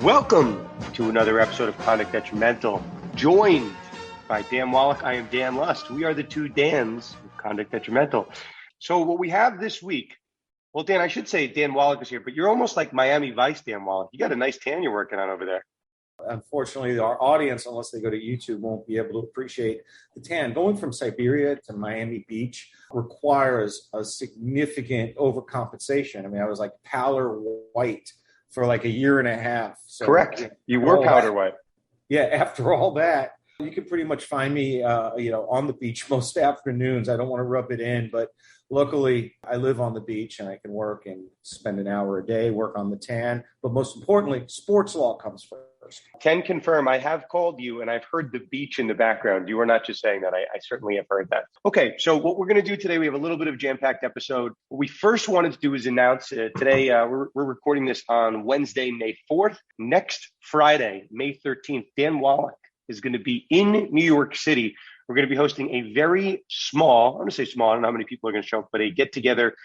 Welcome to another episode of Conduct Detrimental, joined by Dan Wallach. I am Dan Lust. We are the two Dans of Conduct Detrimental. So what we have this week, well, Dan, I should say Dan Wallach is here, but you're almost like Miami Vice Dan Wallach. You got a nice tan you're working on over there. Unfortunately, our audience, unless they go to YouTube, won't be able to appreciate the tan. Going from Siberia to Miami Beach requires a significant overcompensation. I mean, I was like powder white for like a year and a half. So, correct. You were powder white. Yeah. After all that, you can pretty much find me, on the beach most afternoons. I don't want to rub it in, but luckily I live on the beach and I can work and spend an hour a day, work on the tan. But most importantly, sports law comes first. Can confirm, I have called you and I've heard the beach in the background. You are not just saying that. I certainly have heard that. Okay, so what we're going to do today, we have a little bit of jam-packed episode. What we first wanted to do is announce today, we're recording this on Wednesday, May 4th. Next Friday, May 13th, Dan Wallach is going to be in New York City. We're going to be hosting a very small, I'm going to say small, I don't know how many people are going to show up, but a get-together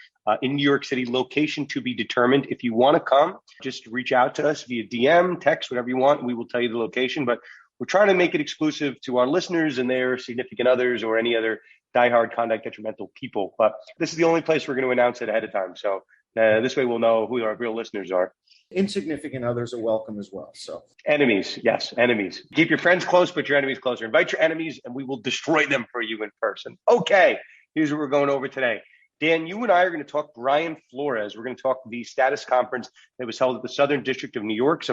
in New York City, location to be determined. If you want to come, just reach out to us via DM, text, whatever you want. We will tell you the location, but we're trying to make it exclusive to our listeners and their significant others or any other diehard Conduct Detrimental people. But this is the only place we're going to announce it ahead of time. So this way we'll know who our real listeners are. Insignificant others are welcome as well. So enemies, yes, enemies. Keep your friends close, but your enemies closer. Invite your enemies and we will destroy them for you in person. Okay, here's what we're going over today. Dan, you and I are going to talk Brian Flores. We're going to talk the status conference that was held at the Southern District of New York.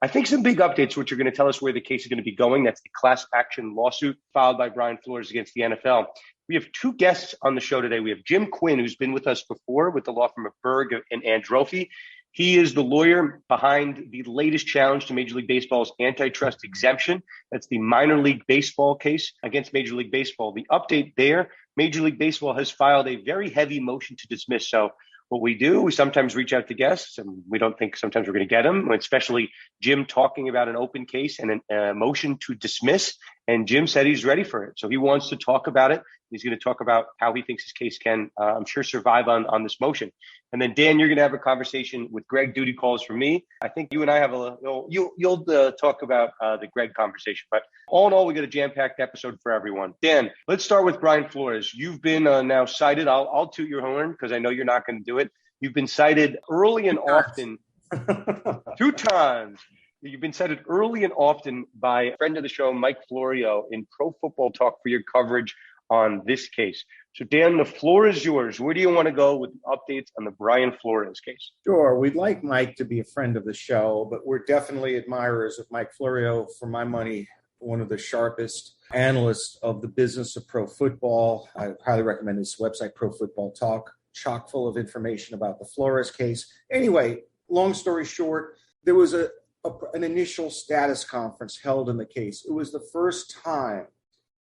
I think some big updates, which are going to tell us where the case is going to be going. That's the class action lawsuit filed by Brian Flores against the NFL. We have two guests on the show today. We have Jim Quinn, who's been with us before with the law firm of Berg and Androphy. He is the lawyer behind the latest challenge to Major League Baseball's Antitrust Exemption. That's the minor league baseball case against Major League Baseball. The update there, Major League Baseball has filed a very heavy motion to dismiss. So what we do, we sometimes reach out to guests, and we don't think sometimes we're going to get them, especially Jim talking about an open case and a motion to dismiss. And Jim said he's ready for it. So he wants to talk about it. He's going to talk about how he thinks his case can, I'm sure, survive on this motion. And then, Dan, you're going to have a conversation with Gregg duty calls from me. I think you and I have you'll talk about the Gregg conversation. But all in all, we got a jam-packed episode for everyone. Dan, let's start with Brian Flores. You've been now cited. I'll toot your horn because I know you're not going to do it. You've been cited early and often, 2 times. You've been cited early and often by a friend of the show, Mike Florio, in Pro Football Talk for your coverage on this case. So, Dan, the floor is yours. Where do you want to go with updates on the Brian Flores case? Sure. We'd like Mike to be a friend of the show, but we're definitely admirers of Mike Florio. For my money, one of the sharpest analysts of the business of pro football. I highly recommend his website, Pro Football Talk, chock full of information about the Flores case. Anyway, long story short, there was an initial status conference held in the case. It was the first time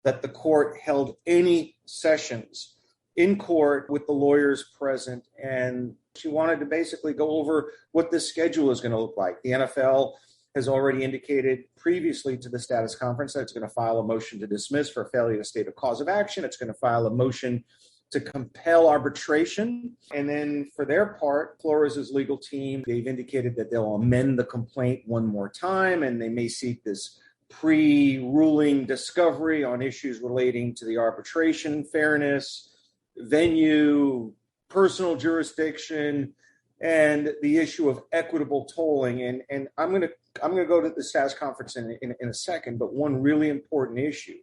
that the court held any sessions in court with the lawyers present, and she wanted to basically go over what this schedule is going to look like. The NFL has already indicated previously to the status conference that it's going to file a motion to dismiss for failure to state a cause of action. It's going to file a motion to compel arbitration. And then for their part, Flores' legal team, they've indicated that they'll amend the complaint one more time, and they may seek this pre-ruling discovery on issues relating to the arbitration, fairness, venue, personal jurisdiction, and the issue of equitable tolling. And I'm going to go to the status conference in a second, but one really important issue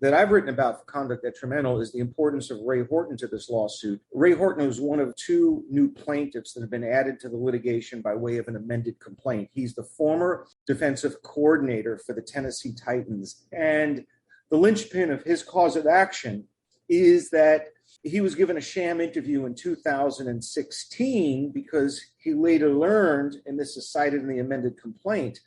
that I've written about for Conduct Detrimental is the importance of Ray Horton to this lawsuit. Ray Horton is one of 2 new plaintiffs that have been added to the litigation by way of an amended complaint. He's the former defensive coordinator for the Tennessee Titans. And the linchpin of his cause of action is that he was given a sham interview in 2016 because he later learned, and this is cited in the amended complaint,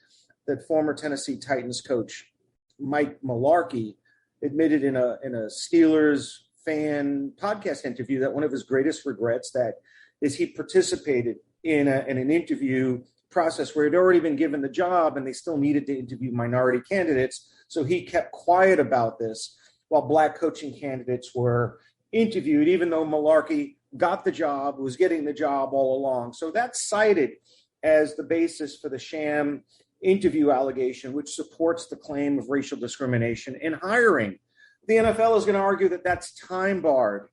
that former Tennessee Titans coach Mike Mularkey admitted in a Steelers fan podcast interview that one of his greatest regrets that is he participated in an interview process where he'd already been given the job and they still needed to interview minority candidates. So he kept quiet about this while black coaching candidates were interviewed, even though Mularkey got the job, was getting the job all along. So that's cited as the basis for the sham interview allegation, which supports the claim of racial discrimination in hiring. The NFL is going to argue that that's time barred.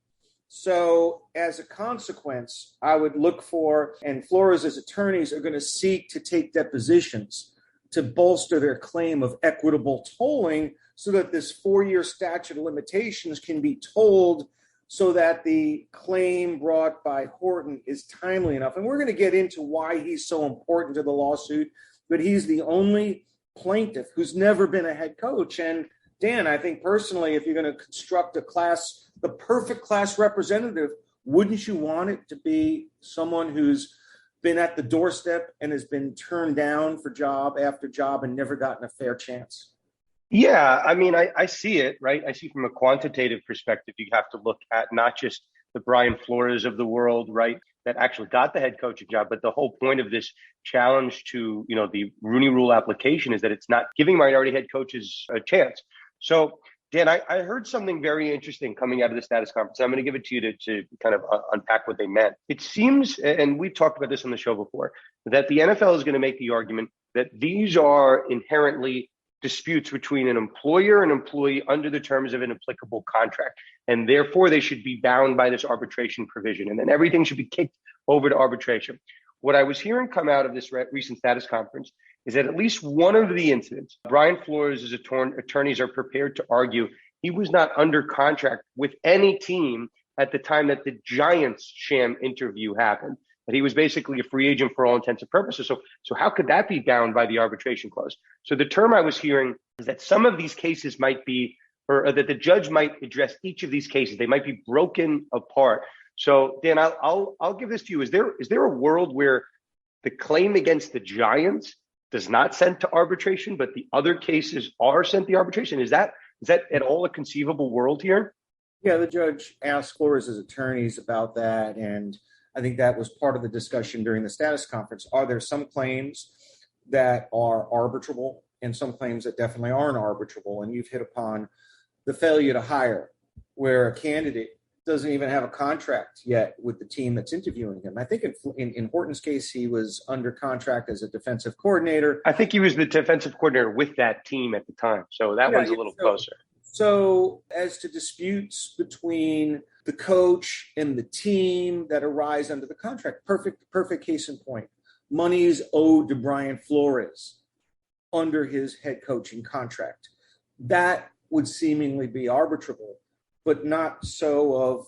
So as a consequence, I would look for, and Flores' attorneys are going to seek to take depositions to bolster their claim of equitable tolling so that this 4-year statute of limitations can be told so that the claim brought by Horton is timely enough. And we're going to get into why he's so important to the lawsuit, but he's the only plaintiff who's never been a head coach. And Dan, I think personally, if you're going to construct a class, the perfect class representative, wouldn't you want it to be someone who's been at the doorstep and has been turned down for job after job and never gotten a fair chance? Yeah, I mean, I see it, right? I see from a quantitative perspective, you have to look at not just the Brian Flores of the world, right, that actually got the head coaching job, but the whole point of this challenge to, the Rooney Rule application is that it's not giving minority head coaches a chance. So, Dan, I heard something very interesting coming out of the status conference. I'm going to give it to you to kind of unpack what they meant. It seems, and we've talked about this on the show before, that the NFL is going to make the argument that these are inherently disputes between an employer and employee under the terms of an applicable contract. And therefore, they should be bound by this arbitration provision. And then everything should be kicked over to arbitration. What I was hearing come out of this recent status conference is that at least one of the incidents, Brian Flores' attorneys are prepared to argue he was not under contract with any team at the time that the Giants sham interview happened, that he was basically a free agent for all intents and purposes. So how could that be bound by the arbitration clause? So the term I was hearing is that some of these cases might be, or that the judge might address each of these cases. They might be broken apart. So Dan, I'll give this to you. Is there a world where the claim against the Giants does not send to arbitration, but the other cases are sent to arbitration? Is that at all a conceivable world here? Yeah, the judge asked Flores' attorneys about that, and I think that was part of the discussion during the status conference. Are there some claims that are arbitrable and some claims that definitely aren't arbitrable? And you've hit upon the failure to hire, where a candidate doesn't even have a contract yet with the team that's interviewing him. I think in Horton's case, he was under contract as a defensive coordinator. I think he was the defensive coordinator with that team at the time. So that one's a little closer. So as to disputes between the coach and the team that arise under the contract, perfect case in point. Monies owed to Brian Flores under his head coaching contract. That would seemingly be arbitrable, but not so of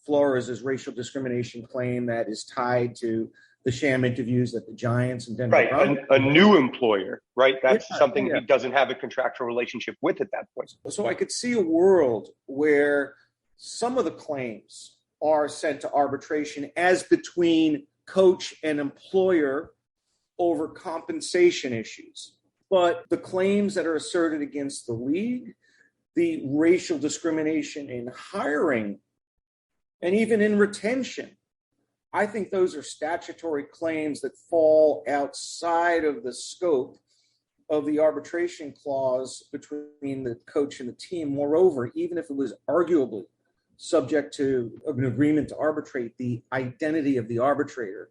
Flores' racial discrimination claim that is tied to the sham interviews that the Giants and Denver. Right, a new employer, right? That's something he doesn't have a contractual relationship with at that point. So I could see a world where some of the claims are sent to arbitration as between coach and employer over compensation issues. But the claims that are asserted against the league, the racial discrimination in hiring, and even in retention, I think those are statutory claims that fall outside of the scope of the arbitration clause between the coach and the team. Moreover, even if it was arguably subject to an agreement to arbitrate, the identity of the arbitrator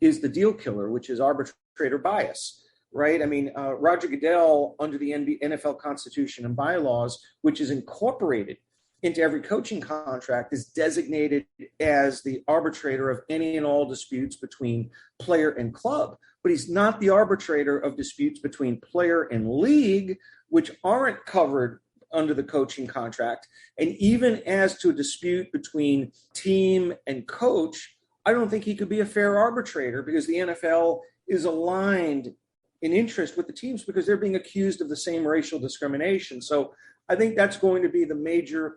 is the deal killer, which is arbitrator bias, right? I mean, Roger Goodell, under the NFL Constitution and bylaws, which is incorporated into every coaching contract, is designated as the arbitrator of any and all disputes between player and club. But he's not the arbitrator of disputes between player and league, which aren't covered under the coaching contract. And even as to a dispute between team and coach, I don't think he could be a fair arbitrator because the NFL is aligned in interest with the teams because they're being accused of the same racial discrimination. So I think that's going to be the major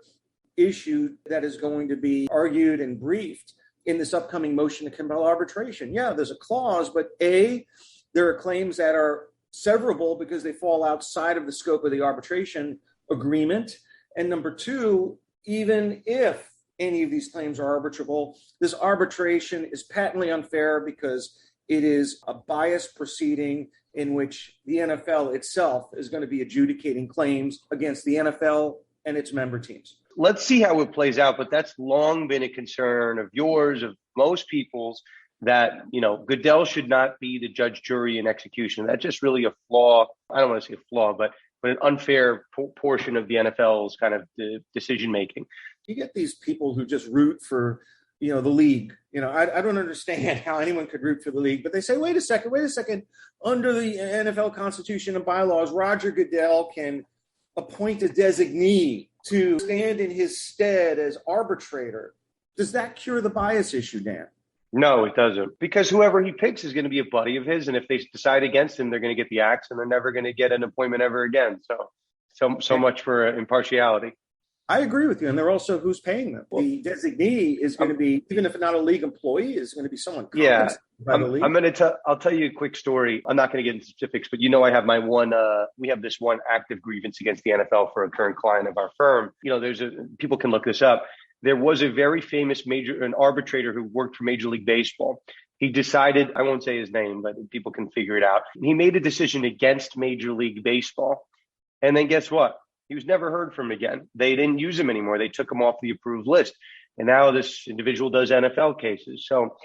issue that is going to be argued and briefed in this upcoming motion to compel arbitration. Yeah, there's a clause, but A, there are claims that are severable because they fall outside of the scope of the arbitration agreement. And number two, even if any of these claims are arbitrable, this arbitration is patently unfair because it is a biased proceeding in which the NFL itself is going to be adjudicating claims against the NFL and its member teams. Let's see how it plays out, but that's long been a concern of yours, of most people's, that, Goodell should not be the judge, jury, and execution. That's just really a flaw. I don't want to say a flaw, but an unfair portion of the NFL's kind of decision making. You get these people who just root for, the league. I don't understand how anyone could root for the league, but they say, wait a second. Under the NFL Constitution and bylaws, Roger Goodell can appoint a designee to stand in his stead as arbitrator. Does that cure the bias issue, Dan? No, it doesn't, because whoever he picks is going to be a buddy of his, and if they decide against him, they're going to get the axe, and they're never going to get an appointment ever again. So much for impartiality. I agree with you, and they're also who's paying them. The designee is going to be, even if not a league employee, is going to be someone. Yeah, by the league. I'll tell you a quick story. I'm not going to get into specifics, but I have my one. We have this one active grievance against the NFL for a current client of our firm. People can look this up. There was a very famous an arbitrator who worked for Major League Baseball. He decided, I won't say his name, but people can figure it out. He made a decision against Major League Baseball. And then guess what? He was never heard from again. They didn't use him anymore. They took him off the approved list. And now this individual does NFL cases. So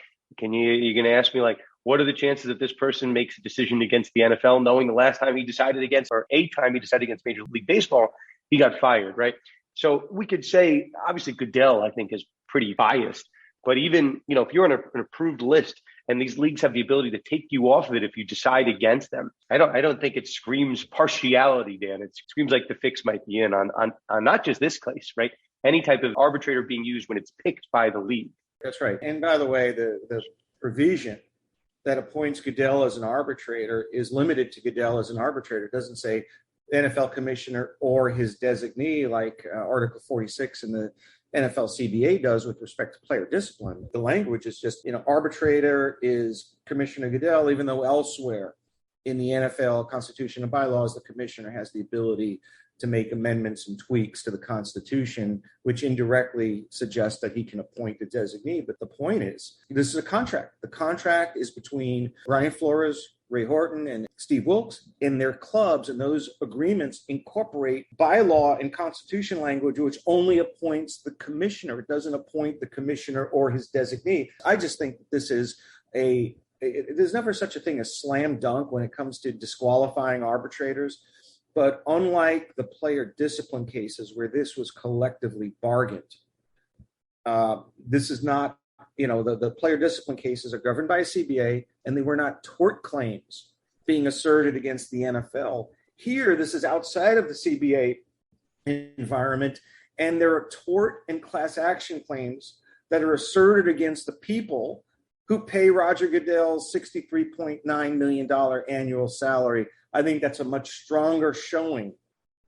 you're going to ask me, what are the chances that this person makes a decision against the NFL, knowing the last time he decided against, or a time he decided against Major League Baseball, he got fired, right? So we could say, obviously, Goodell, I think, is pretty biased. But even, if you're on an approved list and these leagues have the ability to take you off of it if you decide against them, I don't think it screams partiality, Dan. It screams like the fix might be in on not just this case, right? Any type of arbitrator being used when it's picked by the league. That's right. And by the way, the provision that appoints Goodell as an arbitrator is limited to Goodell as an arbitrator. It doesn't say NFL commissioner or his designee like Article 46 in the NFL CBA does with respect to player discipline. The language is just, arbitrator is Commissioner Goodell, even though elsewhere in the NFL Constitution and bylaws, the commissioner has the ability to make amendments and tweaks to the Constitution, which indirectly suggests that he can appoint a designee. But the point is, this is a contract. The contract is between Brian Flores, Ray Horton, and Steve Wilkes in their clubs, and those agreements incorporate bylaw and Constitution language, which only appoints the commissioner. It doesn't appoint the commissioner or his designee. I just think that this is there's never such a thing as slam dunk when it comes to disqualifying arbitrators. But unlike the player discipline cases where this was collectively bargained, this is not, the player discipline cases are governed by a CBA, and they were not tort claims being asserted against the NFL. Here, this is outside of the CBA environment, and there are tort and class action claims that are asserted against the people who pay Roger Goodell's $63.9 million annual salary. I think that's a much stronger showing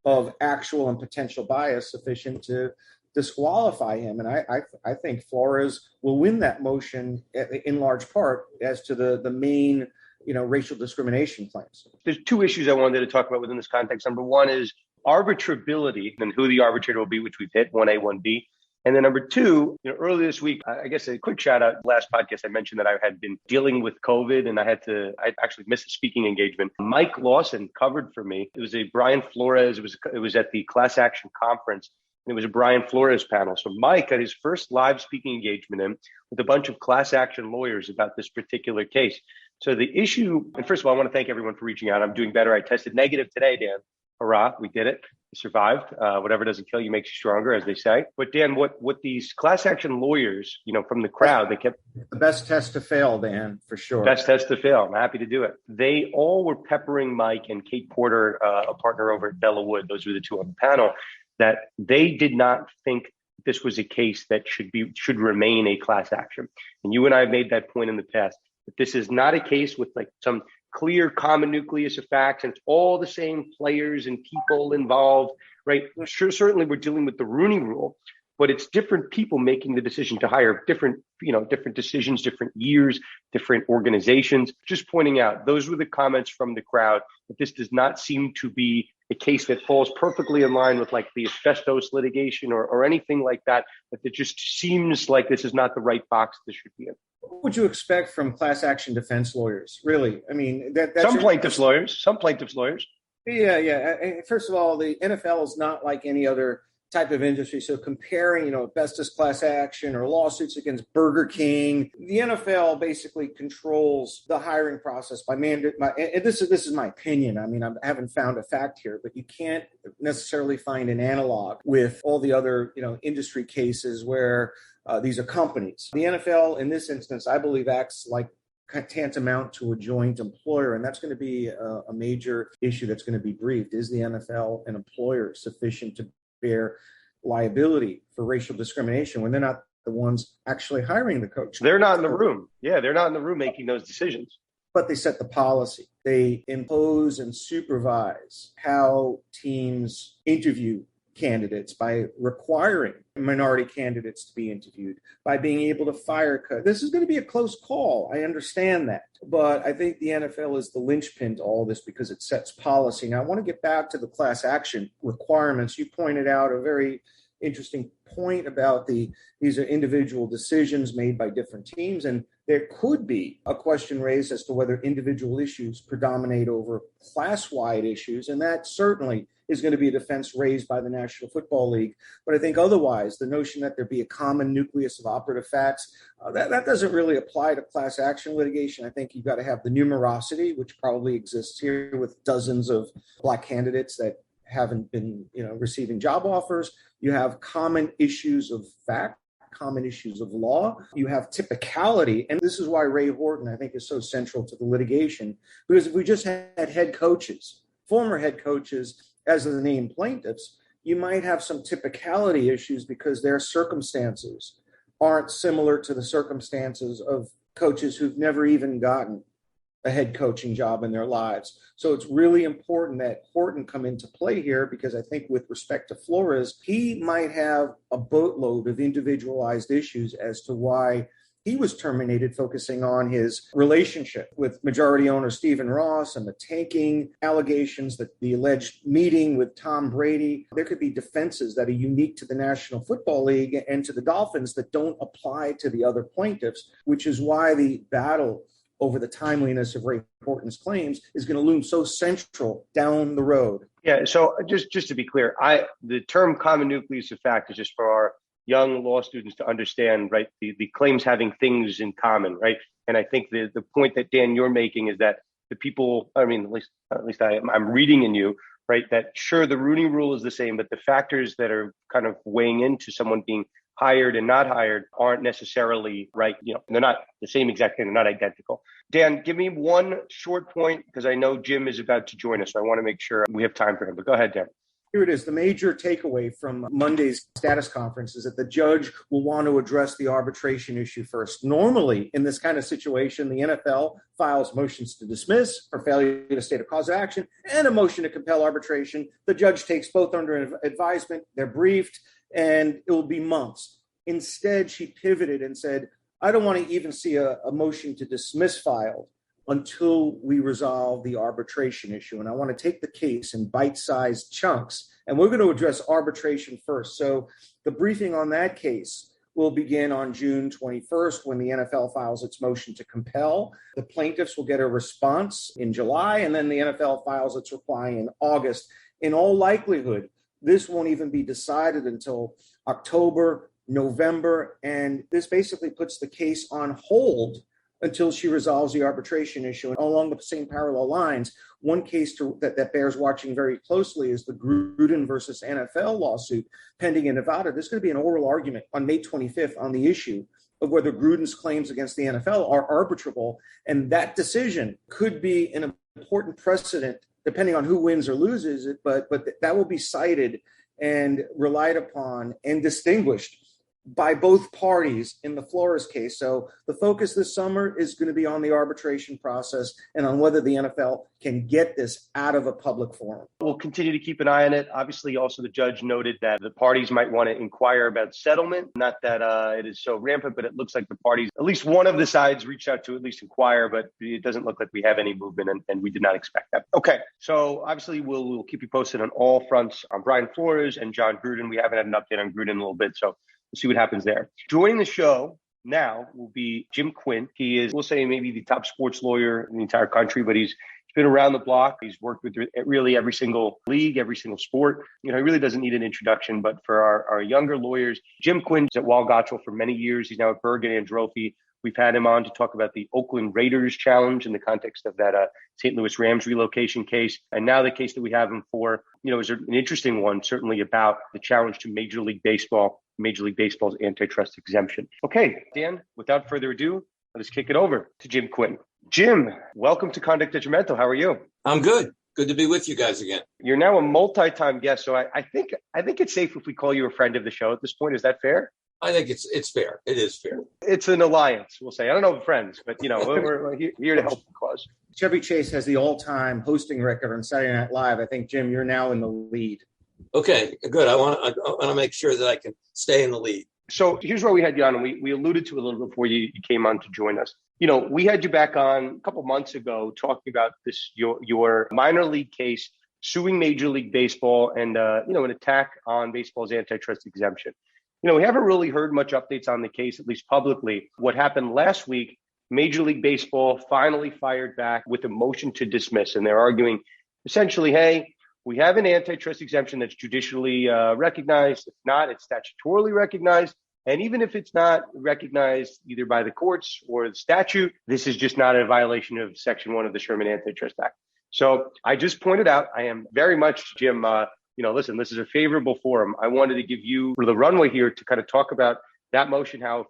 of actual and potential bias sufficient to disqualify him. And I think Flores will win that motion in large part as to the main, racial discrimination claims. There's two issues I wanted to talk about within this context. Number one is arbitrability and who the arbitrator will be, which we've hit, 1A, 1B. And then number two, earlier this week, I guess a quick shout out. Last podcast, I mentioned that I had been dealing with COVID and I actually missed a speaking engagement. Mike Lawson covered for me. It was a Brian Flores. It was at the class action conference. And it was a Brian Flores panel. So Mike got his first live speaking engagement in with a bunch of class action lawyers about this particular case. So the issue, and first of all, I want to thank everyone for reaching out. I'm doing better. I tested negative today, Dan. Hurrah, we did it. We survived. Whatever doesn't kill you makes you stronger, as they say. But Dan, what these class action lawyers, from the crowd, they kept the best test to fail, Dan, for sure. Best test to fail. I'm happy to do it. They all were peppering Mike and Kate Porter, a partner over at Bella Wood. Those were the two on the panel. That they did not think this was a case that should remain a class action. And you and I have made that point in the past. That this is not a case with some clear common nucleus of facts, and it's all the same players and people involved, right? Sure, certainly we're dealing with the Rooney Rule, but it's different people making the decision to hire different decisions, different years, different organizations. Just pointing out, those were the comments from the crowd, that this does not seem to be a case that falls perfectly in line with the asbestos litigation or anything like that, that it just seems like this is not the right box this should be in. What would you expect from class action defense lawyers? Really? I mean, that's some plaintiffs' lawyers. Yeah. First of all, the NFL is not like any other type of industry. So comparing, asbestos class action or lawsuits against Burger King, the NFL basically controls the hiring process by mandate. And this is my opinion. I mean, I haven't found a fact here, but you can't necessarily find an analog with all the other, industry cases where these are companies. The NFL, in this instance, I believe acts like tantamount to a joint employer, and that's going to be a major issue that's going to be briefed. Is the NFL an employer sufficient to bear liability for racial discrimination when they're not the ones actually hiring the coach? They're not in the room. Yeah, they're not in the room making those decisions. But they set the policy. They impose and supervise how teams interview candidates by requiring minority candidates to be interviewed, by being able to fire. This is going to be a close call. I understand that. But I think the NFL is the linchpin to all this because it sets policy. Now, I want to get back to the class action requirements. You pointed out a very interesting point about these are individual decisions made by different teams, and there could be a question raised as to whether individual issues predominate over class-wide issues, and that certainly is going to be a defense raised by the National Football League. But I think otherwise, the notion that there be a common nucleus of operative facts, that doesn't really apply to class action litigation. I think you've got to have the numerosity, which probably exists here with dozens of Black candidates that haven't been, receiving job offers. You have common issues of fact, common issues of law. You have typicality. And this is why Ray Horton, I think, is so central to the litigation. Because if we just had head coaches, former head coaches, as the named plaintiffs, you might have some typicality issues because their circumstances aren't similar to the circumstances of coaches who've never even gotten a head coaching job in their lives. So it's really important that Horton come into play here because I think with respect to Flores, he might have a boatload of individualized issues as to why he was terminated, focusing on his relationship with majority owner Stephen Ross and the tanking allegations, that the alleged meeting with Tom Brady. There could be defenses that are unique to the National Football League and to the Dolphins that don't apply to the other plaintiffs, which is why the battle over the timeliness of Ray Horton's claims is going to loom so central down the road. Yeah, so just to be clear, the term common nucleus of fact is just for our young law students to understand, right? The claims having things in common, right? And I think the point that, Dan, you're making is that the people, at least I'm reading in you, right? That sure, the Rooney Rule is the same, but the factors that are kind of weighing into someone being hired and not hired aren't necessarily right. They're not the same exact thing. They're not identical. Dan, give me one short point because I know Jim is about to join us. So I want to make sure we have time for him, but go ahead, Dan. Here it is. The major takeaway from Monday's status conference is that the judge will want to address the arbitration issue first. Normally, in this kind of situation, the NFL files motions to dismiss for failure to state a cause of action and a motion to compel arbitration. The judge takes both under advisement. They're briefed, and it will be months. Instead, she pivoted and said, I don't want to even see a motion to dismiss filed until we resolve the arbitration issue. And I want to take the case in bite-sized chunks. And we're going to address arbitration first. So the briefing on that case will begin on June 21st when the NFL files its motion to compel. The plaintiffs will get a response in July, and then the NFL files its reply in August. In all likelihood, this won't even be decided until October, November, and this basically puts the case on hold until she resolves the arbitration issue. And along the same parallel lines, one case that bears watching very closely is the Gruden versus NFL lawsuit pending in Nevada. There's going to be an oral argument on May 25th on the issue of whether Gruden's claims against the NFL are arbitrable. And that decision could be an important precedent, depending on who wins or loses it, but that will be cited and relied upon and distinguished by both parties in the Flores case. So the focus this summer is going to be on the arbitration process and on whether the NFL can get this out of a public forum. We'll continue to keep an eye on it. Obviously, also the judge noted that the parties might want to inquire about settlement. Not that it is so rampant, but it looks like the parties, at least one of the sides, reached out to at least inquire, but it doesn't look like we have any movement, and we did not expect that. Okay, so obviously we'll keep you posted on all fronts on Brian Flores and John Gruden. We haven't had an update on Gruden in a little bit, so we'll see what happens there. Joining the show now will be Jim Quinn. He is, we'll say, maybe the top sports lawyer in the entire country, but he's He's been around the block. He's worked with really every single league, every single sport. He really doesn't need an introduction, but for our younger lawyers, Jim Quinn is at Wall Gotchell for many years. He's now at Bergen and Androlfi. We've had him on to talk about the Oakland Raiders challenge in the context of that St. Louis Rams relocation case. And now the case that we have him for, is an interesting one, certainly about the challenge to Major League Baseball's antitrust exemption. Okay, Dan, without further ado, let's kick it over to Jim Quinn. Jim, welcome to Conduct Detrimental. How are you? I'm good. Good to be with you guys again. You're now a multi-time guest, so I think it's safe if we call you a friend of the show at this point. Is that fair? I think it's fair. It is fair. It's an alliance, we'll say. I don't know if friends, but we're here to help the cause. Chevy Chase has the all-time hosting record on Saturday Night Live. I think, Jim, you're now in the lead. Okay, good. I want to make sure that I can stay in the lead. So here's where we had you on, and we alluded to a little before you came on to join us. We had you back on a couple months ago talking about this your minor league case suing Major League Baseball and an attack on baseball's antitrust exemption. We haven't really heard much updates on the case, at least publicly. What happened last week, Major League Baseball finally fired back with a motion to dismiss. And they're arguing essentially, hey, we have an antitrust exemption that's judicially recognized. If not, it's statutorily recognized. And even if it's not recognized either by the courts or the statute, this is just not a violation of Section 1 of the Sherman Antitrust Act. So I just pointed out, I am very much, Jim, listen, this is a favorable forum. I wanted to give you the runway here to kind of talk about that motion, how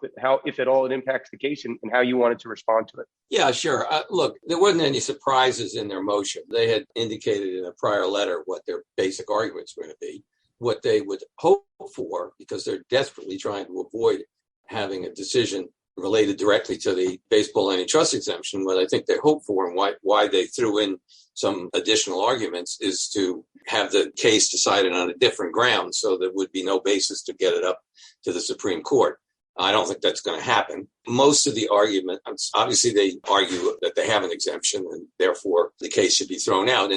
if at all, it impacts the case and how you wanted to respond to it. Yeah, sure. Look, there wasn't any surprises in their motion. They had indicated in a prior letter what their basic arguments were going to be, what they would hope for, because they're desperately trying to avoid having a decision related directly to the baseball antitrust exemption. What I think they hope for and why they threw in some additional arguments is to have the case decided on a different ground, so there would be no basis to get it up to the Supreme Court. I don't think that's going to happen. Most of the argument, obviously they argue that they have an exemption and therefore the case should be thrown out.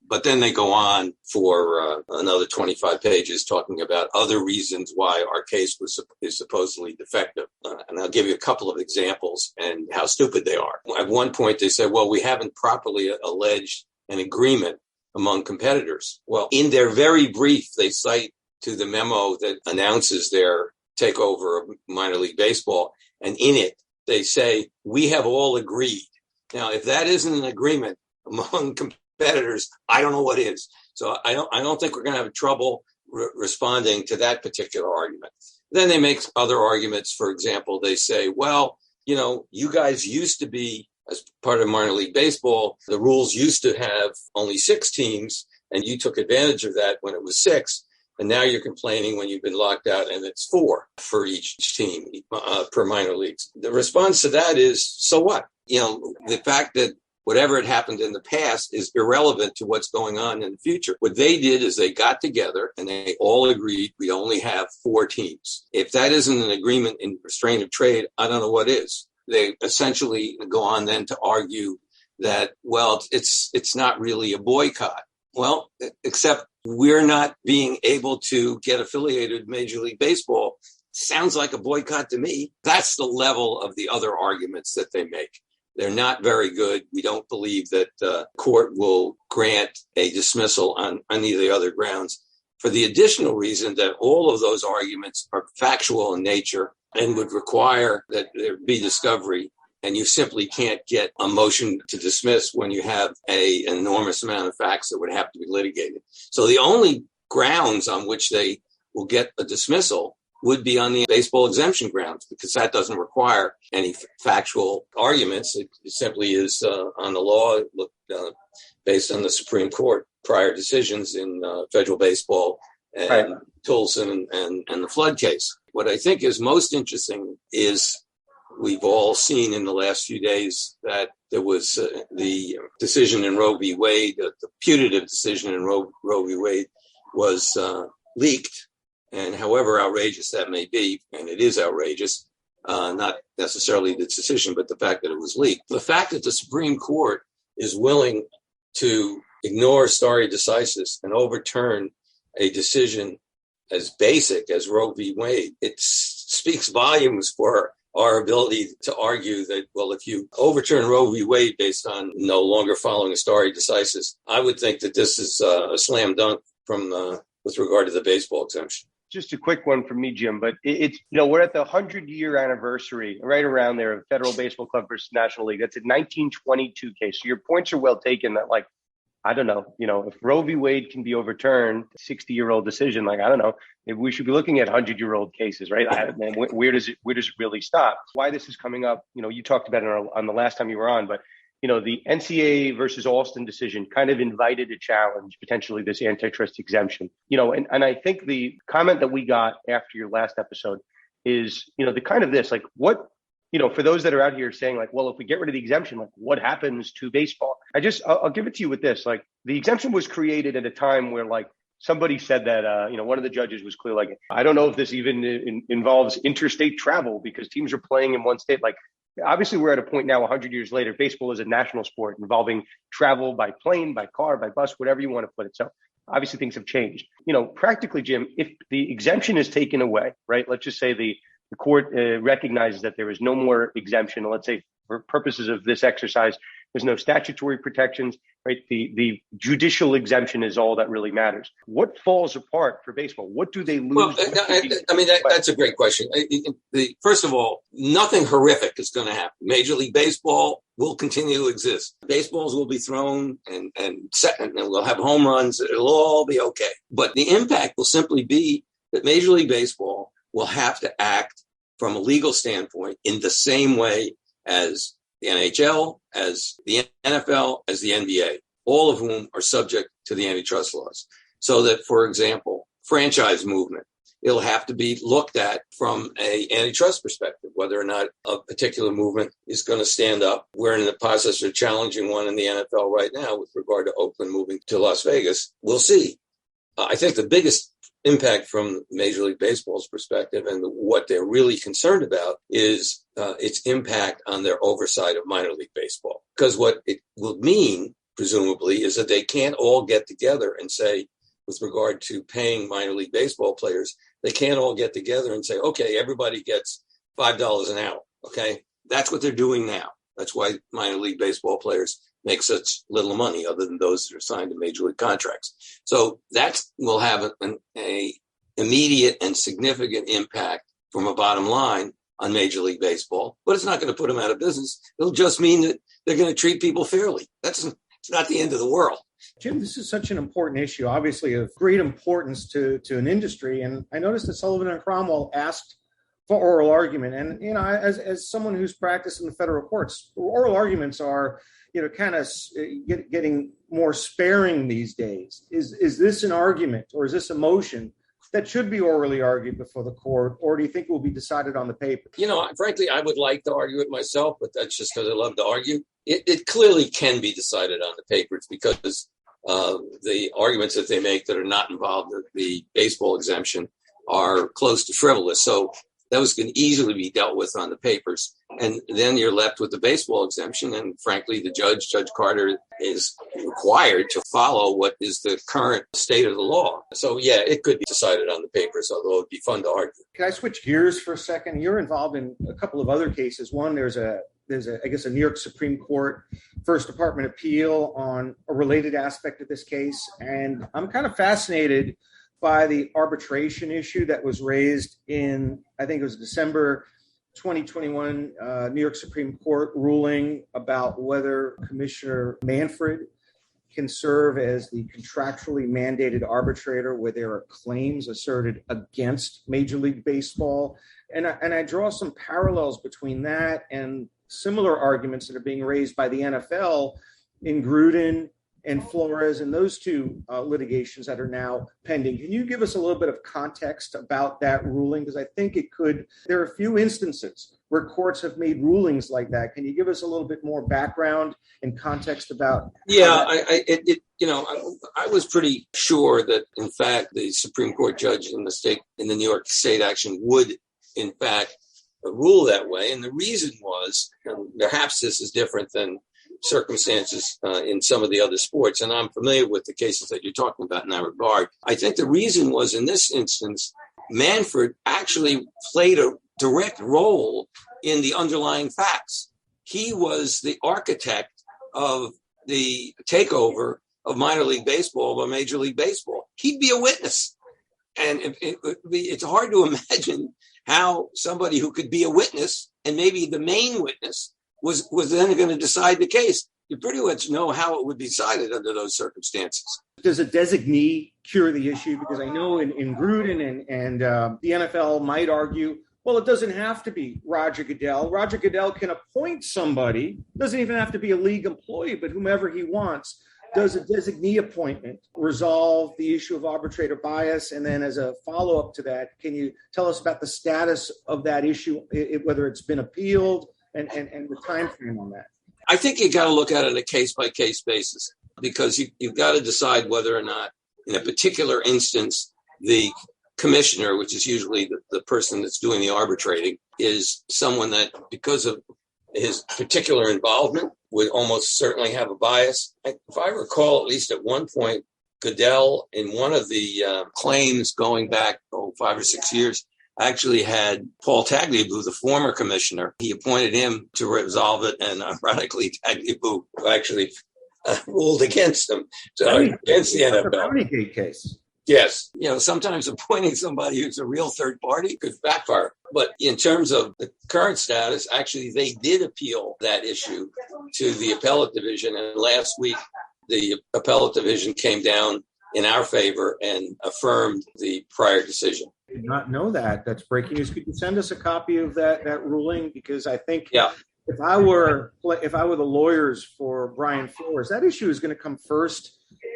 But then they go on for another 25 pages talking about other reasons why our case is supposedly defective. And I'll give you a couple of examples and how stupid they are. At one point they said, well, we haven't properly alleged an agreement among competitors. Well, in their very brief, they cite to the memo that announces their takeover of minor league baseball. And in it, they say, we have all agreed. Now, if that isn't an agreement among competitors, I don't know what is. So I don't think we're going to have trouble responding to that particular argument. Then they make other arguments. For example, they say, well, you guys used to be, as part of minor league baseball, the rules used to have only 6 teams, and you took advantage of that when it was 6. And now you're complaining when you've been locked out and it's 4 for each team per minor leagues. The response to that is, so what? The fact that whatever had happened in the past is irrelevant to what's going on in the future. What they did is they got together and they all agreed we only have 4 teams. If that isn't an agreement in restraint of trade, I don't know what is. They essentially go on then to argue that, well, it's not really a boycott. Well, except we're not being able to get affiliated with Major League Baseball. Sounds like a boycott to me. That's the level of the other arguments that they make. They're not very good. We don't believe that court will grant a dismissal on any of the other grounds, for the additional reason that all of those arguments are factual in nature and would require that there be discovery. And you simply can't get a motion to dismiss when you have an enormous amount of facts that would have to be litigated. So the only grounds on which they will get a dismissal would be on the baseball exemption grounds, because that doesn't require any factual arguments. It simply is on the law based on the Supreme Court prior decisions in federal baseball and right. Tolson and the Flood case. What I think is most interesting is we've all seen in the last few days that there was the decision in Roe v. Wade, the putative decision in Roe v. Wade was leaked. And however outrageous that may be, and it is outrageous, not necessarily the decision, but the fact that it was leaked. The fact that the Supreme Court is willing to ignore stare decisis and overturn a decision as basic as Roe v. Wade, it speaks volumes for our ability to argue that, well, if you overturn Roe v. Wade based on no longer following stare decisis, I would think that this is a slam dunk from with regard to the baseball exemption. Just a quick one from me, Jim, but it's, we're at the 100-year anniversary right around there of Federal Baseball Club versus National League. That's a 1922 case. So your points are well taken that, like, I don't know, if Roe v. Wade can be overturned, 60-year-old decision, like, I don't know, maybe we should be looking at 100-year-old cases, right? Where does it really stop? Why this is coming up, you talked about it on the last time you were on, but the NCAA versus Alston decision kind of invited a challenge, potentially this antitrust exemption, and I think the comment that we got after your last episode is, the kind of this, like, what, for those that are out here saying, like, well, if we get rid of the exemption, like, what happens to baseball? I'll give it to you with this. Like, the exemption was created at a time where, like, somebody said that, one of the judges was clear, like, I don't know if this even involves interstate travel because teams are playing in one state. Like, obviously, we're at a point now, 100 years later, baseball is a national sport involving travel by plane, by car, by bus, whatever you want to put it. So obviously things have changed. Practically, Jim, if the exemption is taken away, right, let's just say the court recognizes that there is no more exemption. And let's say for purposes of this exercise, there's no statutory protections, right? The judicial exemption is all that really matters. What falls apart for baseball? What do they lose? Well, that's a great question. First of all, nothing horrific is going to happen. Major League Baseball will continue to exist. Baseballs will be thrown and we'll have home runs. It'll all be okay. But the impact will simply be that Major League Baseball will have to act from a legal standpoint in the same way as the NHL, as the NFL, as the NBA, all of whom are subject to the antitrust laws. So that, for example, franchise movement, it'll have to be looked at from a antitrust perspective, whether or not a particular movement is going to stand up. We're in the process of challenging one in the NFL right now with regard to Oakland moving to Las Vegas. We'll see. I think the biggest impact from Major League Baseball's perspective and what they're really concerned about is its impact on their oversight of minor league baseball. Because what it will mean, presumably, is that they can't all get together and say, with regard to paying minor league baseball players, they can't all get together and say, okay, everybody gets $5 an hour. Okay, that's what they're doing now. That's why minor league baseball players make such little money, other than those that are signed to major league contracts. So that will have an immediate and significant impact from a bottom line on Major League Baseball, but it's not going to put them out of business. It'll just mean that they're going to treat people fairly. It's not the end of the world. Jim, this is such an important issue, obviously of great importance to an industry. And I noticed that Sullivan and Cromwell asked for oral argument. And, as someone who's practiced in the federal courts, oral arguments are, kind of getting more sparing these days. Is this an argument or is this a motion that should be orally argued before the court, or do you think it will be decided on the paper? Frankly, I would like to argue it myself, but that's just because I love to argue. It clearly can be decided on the papers because the arguments that they make that are not involved in the baseball exemption are close to frivolous. So those can easily be dealt with on the papers. And then you're left with the baseball exemption. And frankly, Judge Carter, is required to follow what is the current state of the law. So, yeah, it could be decided on the papers, although it'd be fun to argue. Can I switch gears for a second? You're involved in a couple of other cases. One, there's a New York Supreme Court First Department appeal on a related aspect of this case. And I'm kind of fascinated by the arbitration issue that was raised in, I think it was December 2021 New York Supreme Court ruling about whether Commissioner Manfred can serve as the contractually mandated arbitrator where there are claims asserted against Major League Baseball. And I draw some parallels between that and similar arguments that are being raised by the NFL in Gruden and Flores and those two litigations that are now pending. Can you give us a little bit of context about that ruling? Because I think there are a few instances where courts have made rulings like that. Can you give us a little bit more background and context about? Yeah, I was pretty sure that, in fact, the Supreme Court judge in the New York State action would, in fact, rule that way. And the reason was, and perhaps this is different than circumstances in some of the other sports, and I'm familiar with the cases that you're talking about in that regard. I think the reason was, in this instance, Manfred actually played a direct role in the underlying facts. He was the architect of the takeover of minor league baseball by Major League Baseball. He'd be a witness. And it's hard to imagine how somebody who could be a witness and maybe the main witness was then going to decide the case. You pretty much know how it would be decided under those circumstances. Does a designee cure the issue? Because I know in Gruden and the NFL might argue, well, it doesn't have to be Roger Goodell. Roger Goodell can appoint somebody, doesn't even have to be a league employee, but whomever he wants. Does a designee appointment resolve the issue of arbitrator bias? And then as a follow-up to that, can you tell us about the status of that issue, whether it's been appealed and the time frame on that? I think you got to look at it on a case-by-case basis, because you've got to decide whether or not, in a particular instance, the commissioner, which is usually the person that's doing the arbitrating, is someone that, because of his particular involvement, would almost certainly have a bias. If I recall, at least at one point, Goodell, in one of the claims going back 5 or 6 years, actually had Paul Tagliabue, the former commissioner. He appointed him to resolve it, and ironically, Tagliabue actually ruled against him, against the NFL. The Brownie case. Yes. Sometimes appointing somebody who's a real third party could backfire. But in terms of the current status, actually, they did appeal that issue to the appellate division. And last week, the appellate division came down in our favor and affirmed the prior decision. I did not know that. That's breaking news. Could you send us a copy of that ruling? Because I think if I were the lawyers for Brian Flores, that issue is going to come first.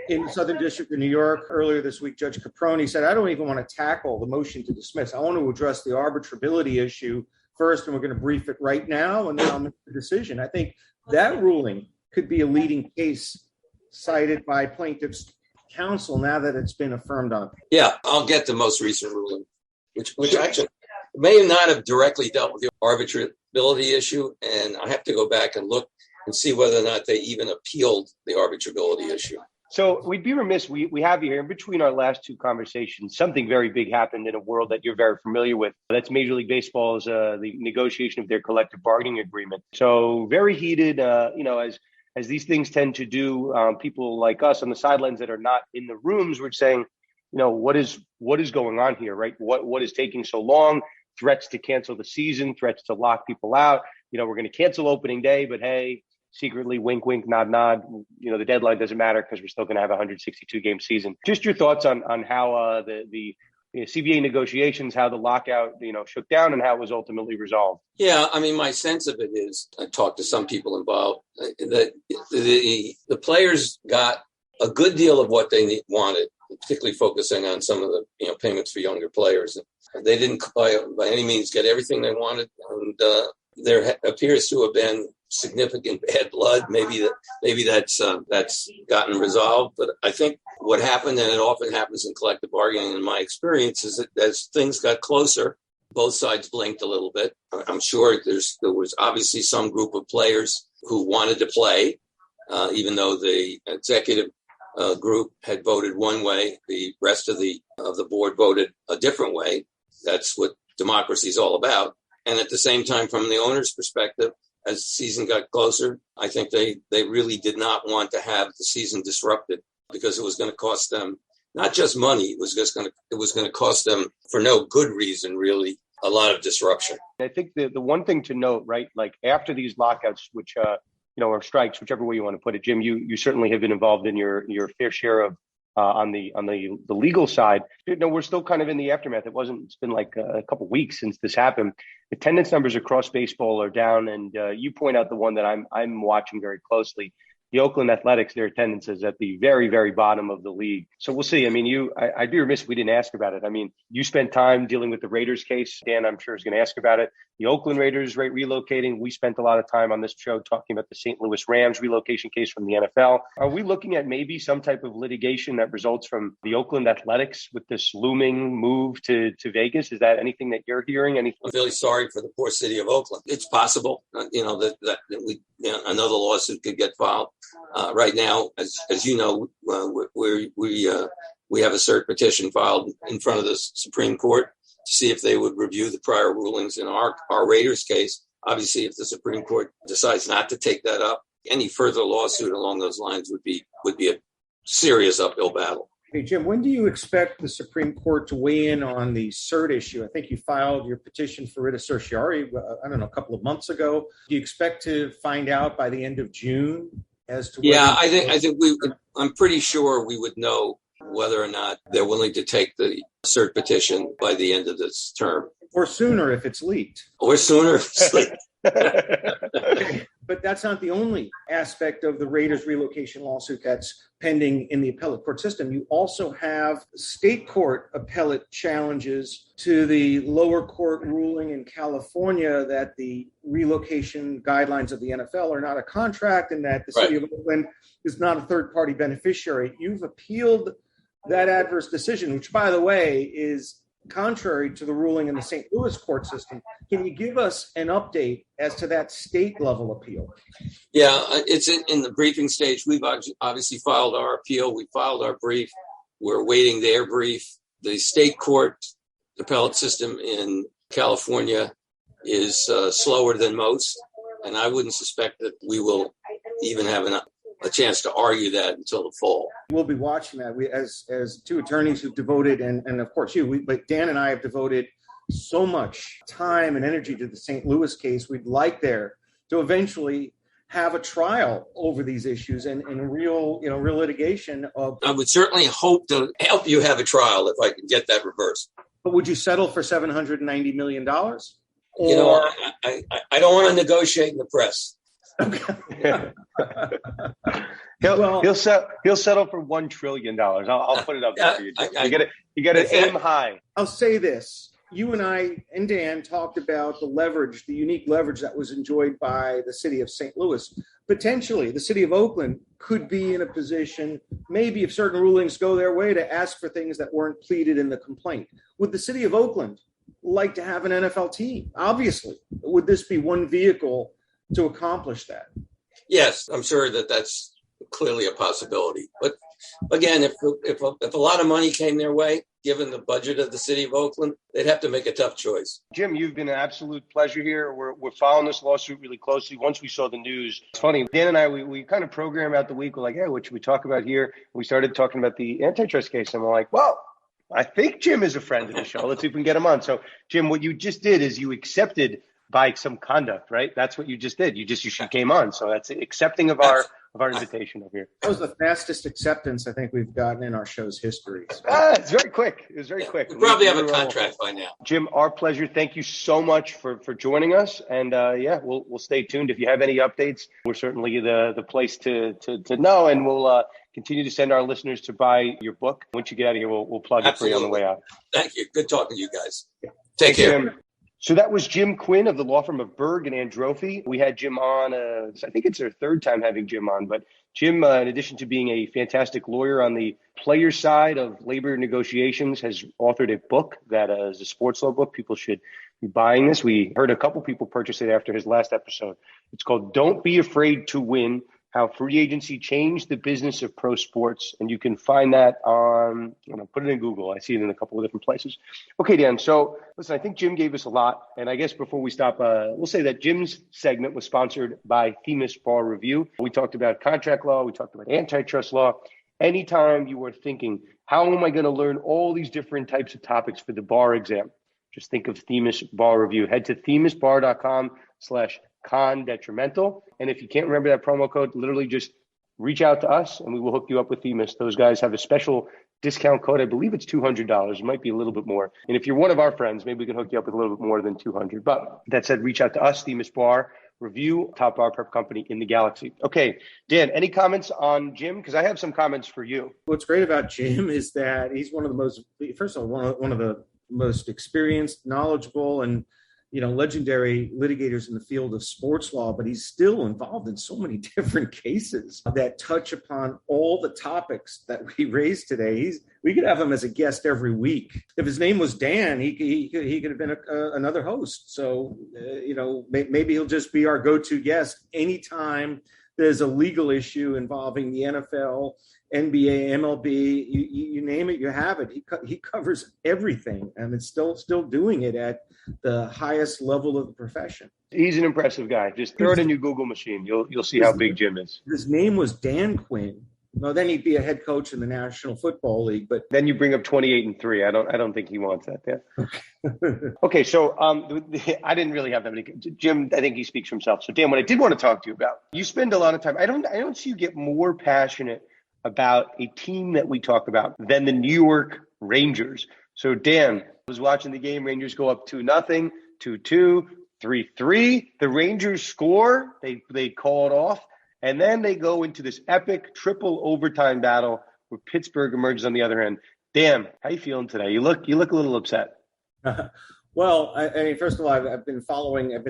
In the Southern District of New York earlier this week, Judge Caproni said, I don't even want to tackle the motion to dismiss. I want to address the arbitrability issue first, and we're going to brief it right now, and then I'll make the decision. I think that ruling could be a leading case cited by plaintiffs' counsel now that it's been affirmed on. Yeah, I'll get the most recent ruling, which actually may not have directly dealt with the arbitrability issue, and I have to go back and look and see whether or not they even appealed the arbitrability issue. So we'd be remiss. We have you here in between our last two conversations. Something very big happened in a world that you're very familiar with. That's Major League Baseball's the negotiation of their collective bargaining agreement. So very heated, as these things tend to do. People like us on the sidelines that are not in the rooms were saying, what is going on here, right? What is taking so long? Threats to cancel the season, threats to lock people out. We're going to cancel opening day, but hey, secretly, wink, wink, nod, nod. The deadline doesn't matter because we're still going to have a 162-game season. Just your thoughts on how the CBA negotiations, how the lockout, shook down and how it was ultimately resolved. Yeah, I mean, my sense of it is, I talked to some people involved, that the players got a good deal of what they wanted, particularly focusing on some of the payments for younger players. They didn't by any means get everything they wanted, and there appears to have been significant bad blood. Maybe that's gotten resolved. But I think what happened, and it often happens in collective bargaining in my experience, is that as things got closer, both sides blinked a little bit. I'm sure there was obviously some group of players who wanted to play, even though the executive group had voted one way, the rest of the board voted a different way. That's what democracy is all about. And at the same time, from the owner's perspective, as the season got closer, I think they really did not want to have the season disrupted, because it was going to cost them not just money. It was going to cost them, for no good reason, really, a lot of disruption. I think the one thing to note, right, like after these lockouts, which or strikes, whichever way you want to put it, Jim, you certainly have been involved in your fair share of on the legal side. We're still kind of in the aftermath. It's been like a couple of weeks since this happened. Attendance numbers across baseball are down, and you point out the one that I'm watching very closely. The Oakland Athletics, their attendance is at the very, very bottom of the league. So we'll see. I mean, I'd be remiss if we didn't ask about it. I mean, you spent time dealing with the Raiders case. Dan, I'm sure, is going to ask about it. The Oakland Raiders relocating. We spent a lot of time on this show talking about the St. Louis Rams relocation case from the NFL. Are we looking at maybe some type of litigation that results from the Oakland Athletics with this looming move to Vegas? Is that anything that you're hearing? I'm really sorry for the poor city of Oakland. It's possible, that another lawsuit could get filed. Right now, as you know, we have a cert petition filed in front of the Supreme Court to see if they would review the prior rulings in our Raiders case. Obviously, if the Supreme Court decides not to take that up, any further lawsuit along those lines would be a serious uphill battle. Hey, Jim, when do you expect the Supreme Court to weigh in on the cert issue? I think you filed your petition for writ of certiorari, a couple of months ago. Do you expect to find out by the end of June as to whether... Yeah, I think I'm pretty sure we would know whether or not they're willing to take the cert petition by the end of this term. Or sooner if it's leaked. Or sooner if it's leaked. But that's not the only aspect of the Raiders relocation lawsuit that's pending in the appellate court system. You also have state court appellate challenges to the lower court ruling in California that the relocation guidelines of the NFL are not a contract and that the city of Oakland is not a third-party beneficiary. You've appealed that adverse decision, which, by the way, is contrary to the ruling in the St. Louis court system. Can you give us an update as to that state level appeal? Yeah, it's in the briefing stage. We've obviously filed our appeal. We filed our brief. We're awaiting their brief. The state court appellate system in California is slower than most, and I wouldn't suspect that we will even have a chance to argue that until the fall. We'll be watching that. We, as two attorneys who've devoted, and of course but Dan and I have devoted so much time and energy to the St. Louis case. We'd like there to eventually have a trial over these issues and real litigation. I would certainly hope to help you have a trial if I can get that reversed. But would you settle for $790 million? Or... I don't want to negotiate in the press. Okay. He'll settle for $1 trillion. I'll put it up there for you. You got to aim high. I'll say this. You and I and Dan talked about the unique leverage that was enjoyed by the city of St. Louis. Potentially, the city of Oakland could be in a position, maybe if certain rulings go their way, to ask for things that weren't pleaded in the complaint. Would the city of Oakland like to have an NFL team? Obviously. Would this be one vehicle to accomplish that? Yes, I'm sure that's clearly a possibility. But again, if a lot of money came their way, given the budget of the city of Oakland, they'd have to make a tough choice. Jim, you've been an absolute pleasure here. We're following this lawsuit really closely. Once we saw the news, it's funny, Dan and I, we kind of programmed out the week. We're like, hey, what should we talk about here? We started talking about the antitrust case, and we're like, well, I think Jim is a friend of the show. Let's see if we can get him on. So, Jim, what you just did is you accepted by some conduct, right? That's what you just did. You came on. So that's accepting of our invitation over here. That was the fastest acceptance I think we've gotten in our show's history. So. It's very quick. It was very quick. We probably have a contract by now. Jim, our pleasure. Thank you so much for joining us. And we'll stay tuned. If you have any updates, we're certainly the place to know. And we'll continue to send our listeners to buy your book. Once you get out of here, we'll plug it for you on the way out. Thank you. Good talking to you guys. Take care. Jim. So that was Jim Quinn of the law firm of Berg and Androphy. We had Jim on, I think it's our third time having Jim on, but Jim, in addition to being a fantastic lawyer on the player side of labor negotiations, has authored a book that is a sports law book. People should be buying this. We heard a couple people purchase it after his last episode. It's called Don't Be Afraid to Win: How Free Agency Changed the Business of Pro Sports. And you can find that on, put it in Google. I see it in a couple of different places. Okay, Dan. So listen, I think Jim gave us a lot. And I guess before we stop, we'll say that Jim's segment was sponsored by Themis Bar Review. We talked about contract law. We talked about antitrust law. Anytime you are thinking, how am I going to learn all these different types of topics for the bar exam? Just think of Themis Bar Review. Head to themisbar.com/con-detrimental. And if you can't remember that promo code, literally just reach out to us and we will hook you up with Themis. Those guys have a special discount code. I believe it's $200. It might be a little bit more. And if you're one of our friends, maybe we can hook you up with a little bit more than $200. But that said, reach out to us, Themis Bar Review, top bar prep company in the galaxy. Okay, Dan, any comments on Jim? Because I have some comments for you. What's great about Jim is that he's one of the most experienced, knowledgeable, and legendary litigators in the field of sports law, but he's still involved in so many different cases that touch upon all the topics that we raised today. We could have him as a guest every week. If his name was Dan, he could have been another host. So, maybe he'll just be our go-to guest anytime there's a legal issue involving the NFL, NBA, MLB, you name it, you have it. He covers everything, and it's still doing it at the highest level of the profession. He's an impressive guy. Just throw it in your Google machine. You'll see how big Jim is. His name was Dan Quinn. No, then he'd be a head coach in the National Football League. But then you bring up 28-3. I don't think he wants that. Yeah. Okay, so I didn't really have that many. Jim, I think he speaks for himself. So Dan, what I did want to talk to you about, you spend a lot of time. I don't see you get more passionate about a team that we talk about than the New York Rangers. So Dan, I was watching the game. Rangers go up 2-0, 2-2, 3-3. The Rangers score. They call it off. And then they go into this epic triple overtime battle where Pittsburgh emerges on the other end. Dan, how you feeling today? You look a little upset. Well, I mean, first of all, I've been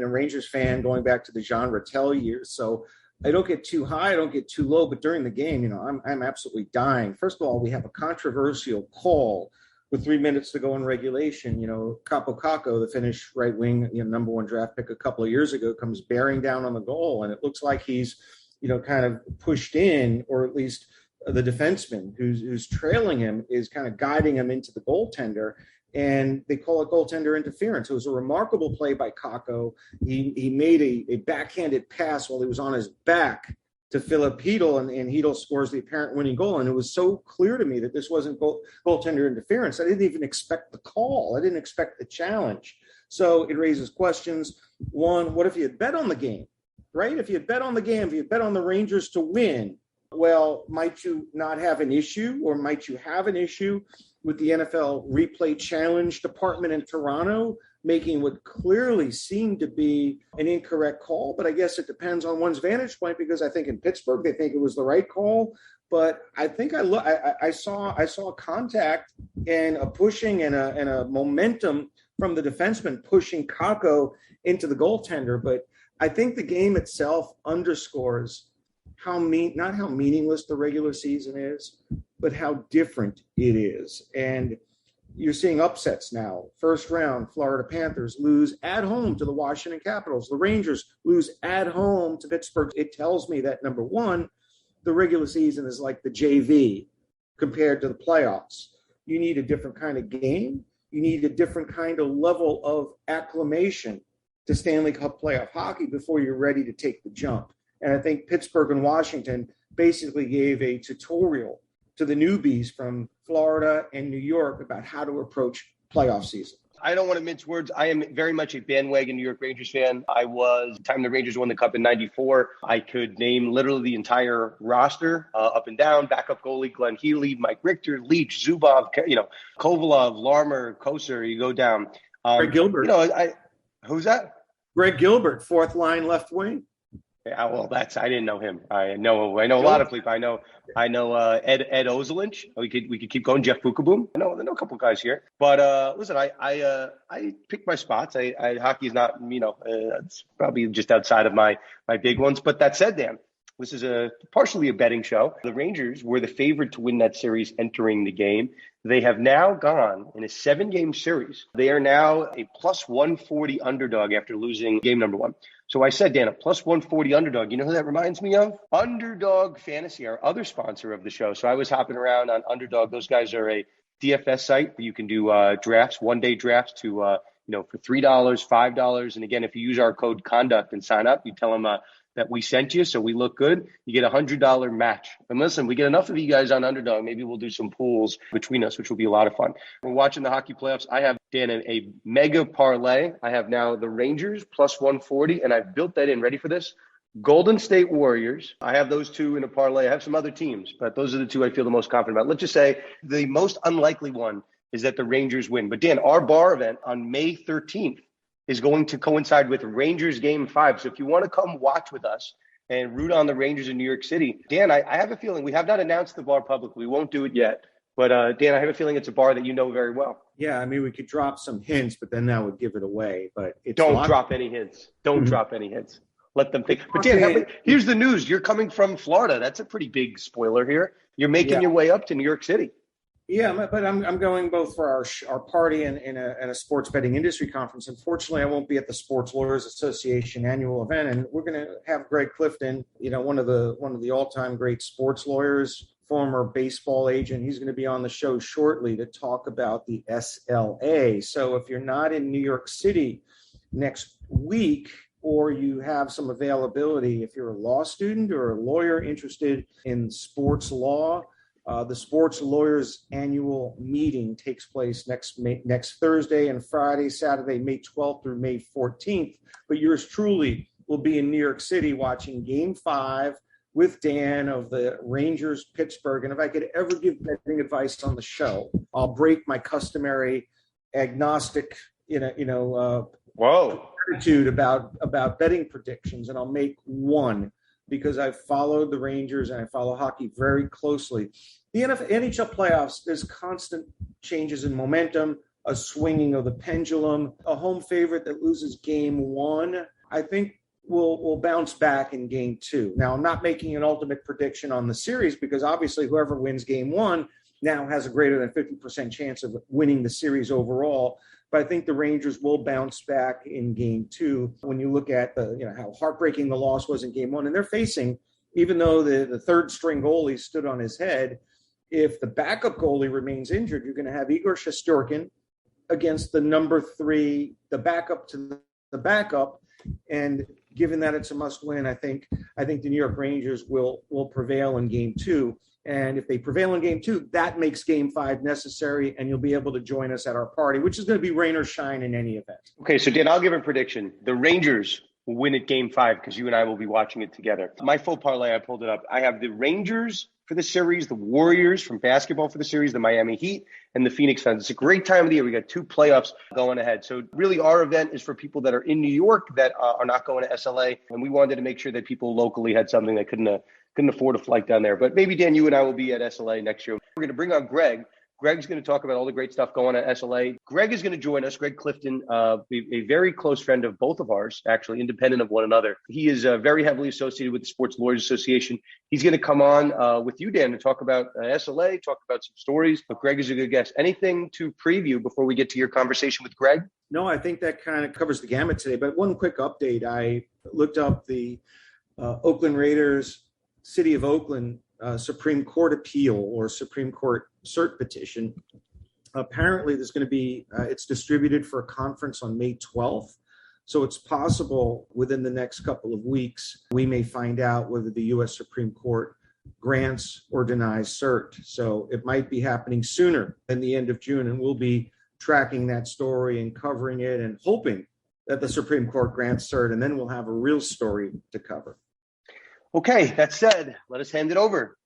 a Rangers fan going back to the Jean Rattel years. So I don't get too high, I don't get too low. But during the game, I'm absolutely dying. First of all, we have a controversial call with 3 minutes to go in regulation. Capo Caco, the Finnish right wing, number one draft pick a couple of years ago, comes bearing down on the goal. And it looks like he's kind of pushed in, or at least the defenseman who's trailing him is kind of guiding him into the goaltender, and they call it goaltender interference. It was a remarkable play by Kakko. He made a backhanded pass while he was on his back to Philip Hedl, and Hedl scores the apparent winning goal. And it was so clear to me that this wasn't goaltender interference. I didn't even expect the call. I didn't expect the challenge. So it raises questions. One, what if you had bet on the game? Right? If you bet on the game, if you bet on the Rangers to win, well, might you not have an issue, or might you have an issue with the NFL replay challenge department in Toronto making what clearly seemed to be an incorrect call? But I guess it depends on one's vantage point, because I think in Pittsburgh they think it was the right call. But I think I saw a contact and a pushing and a momentum from the defenseman pushing Kakko into the goaltender. But I think the game itself underscores not how meaningless the regular season is, but how different it is. And you're seeing upsets now. First round, Florida Panthers lose at home to the Washington Capitals. The Rangers lose at home to Pittsburgh. It tells me that, number one, the regular season is like the JV compared to the playoffs. You need a different kind of game. You need a different kind of level of acclimation to Stanley Cup playoff hockey before you're ready to take the jump. And I think Pittsburgh and Washington basically gave a tutorial to the newbies from Florida and New York about how to approach playoff season. I don't want to mince words. I am very much a bandwagon New York Rangers fan. I was, the time the Rangers won the Cup in 94, I could name literally the entire roster, up and down, backup goalie, Glenn Healy, Mike Richter, Leach, Zubov, Kovalov, Larmer, Kosar, you go down. Greg Gilbert. Who's that? Greg Gilbert, fourth line left wing. Yeah, well, I didn't know him. I know a lot of people. I know Ed Ozelinch. We could keep going. Jeff Bukaboom. I know a couple guys here. But listen, I picked my spots. Hockey is not, it's probably just outside of my big ones. But that said, Dan, this is partially a betting show. The Rangers were the favorite to win that series entering the game. They have now gone in a 7-game series. They are now a plus 140 underdog after losing game number 1. So I said, Dan, a plus 140 underdog. You know who that reminds me of? Underdog Fantasy, our other sponsor of the show. So I was hopping around on Underdog. Those guys are a DFS site where you can do drafts, one-day drafts to, for $3, $5. And again, if you use our code CONDUCT and sign up, you tell them that we sent you, so we look good, you get a $100 match. And listen, we get enough of you guys on Underdog. Maybe we'll do some pools between us, which will be a lot of fun. We're watching the hockey playoffs. I have, Dan, a mega parlay. I have now the Rangers plus 140, and I've built that in. Ready for this? Golden State Warriors. I have those two in a parlay. I have some other teams, but those are the two I feel the most confident about. Let's just say the most unlikely one is that the Rangers win. But Dan, our bar event on May 13th is going to coincide with Rangers Game 5. So if you want to come watch with us and root on the Rangers in New York City, Dan, I have a feeling, we have not announced the bar publicly. We won't do it yet. But Dan, I have a feeling it's a bar that you know very well. Yeah, I mean, we could drop some hints, but then that would give it away. But don't drop any hints. Don't drop any hints. Let them think. But Dan, here's the news. You're coming from Florida. That's a pretty big spoiler here. You're making your way up to New York City. Yeah, but I'm going both for our party and a sports betting industry conference. Unfortunately, I won't be at the Sports Lawyers Association annual event, and we're going to have Gregg Clifton, one of the all-time great sports lawyers, former baseball agent. He's going to be on the show shortly to talk about the SLA. So if you're not in New York City next week, or you have some availability, if you're a law student or a lawyer interested in sports law, the Sports Lawyers Annual Meeting takes place next Thursday and Friday, Saturday, May 12th through May 14th. But yours truly will be in New York City watching Game 5 with Dan of the Rangers Pittsburgh. And if I could ever give betting advice on the show, I'll break my customary agnostic, attitude about betting predictions, and I'll make one, because I've followed the Rangers and I follow hockey very closely. The NHL playoffs, there's constant changes in momentum, a swinging of the pendulum. A home favorite that loses game 1, I think will bounce back in game 2. Now, I'm not making an ultimate prediction on the series, because obviously whoever wins game 1 now has a greater than 50% chance of winning the series overall. But I think the Rangers will bounce back in game 2. When you look at how heartbreaking the loss was in game 1, and they're facing, even though the third string goalie stood on his head, if the backup goalie remains injured, you're going to have Igor Shesterkin against the number 3, the backup to the backup. And given that it's a must win, I think the New York Rangers will prevail in game 2. And if they prevail in game 2, that makes game 5 necessary, and you'll be able to join us at our party, which is going to be rain or shine in any event. Okay, so Dan, I'll give a prediction. The Rangers will win at game 5 because you and I will be watching it together. My full parlay, I pulled it up. I have the Rangers for the series, the Warriors from basketball for the series, the Miami Heat, and the Phoenix Suns. It's a great time of the year. We got 2 playoffs going ahead. So really our event is for people that are in New York that are not going to SLA, and we wanted to make sure that people locally had something that couldn't afford a flight down there. But maybe, Dan, you and I will be at SLA next year. We're going to bring on Gregg. Gregg's going to talk about all the great stuff going on at SLA. Gregg is going to join us. Gregg Clifton, a very close friend of both of ours, actually, independent of one another. He is very heavily associated with the Sports Lawyers Association. He's going to come on with you, Dan, to talk about SLA, talk about some stories. But Gregg is a good guest. Anything to preview before we get to your conversation with Gregg? No, I think that kind of covers the gamut today. But one quick update. I looked up the Oakland Raiders, City of Oakland Supreme Court appeal or Supreme Court cert petition. Apparently there's going to be, it's distributed for a conference on May 12th. So it's possible within the next couple of weeks, we may find out whether the U.S. Supreme Court grants or denies cert. So it might be happening sooner than the end of June, and we'll be tracking that story and covering it and hoping that the Supreme Court grants cert, and then we'll have a real story to cover. Okay, that said, let us hand it over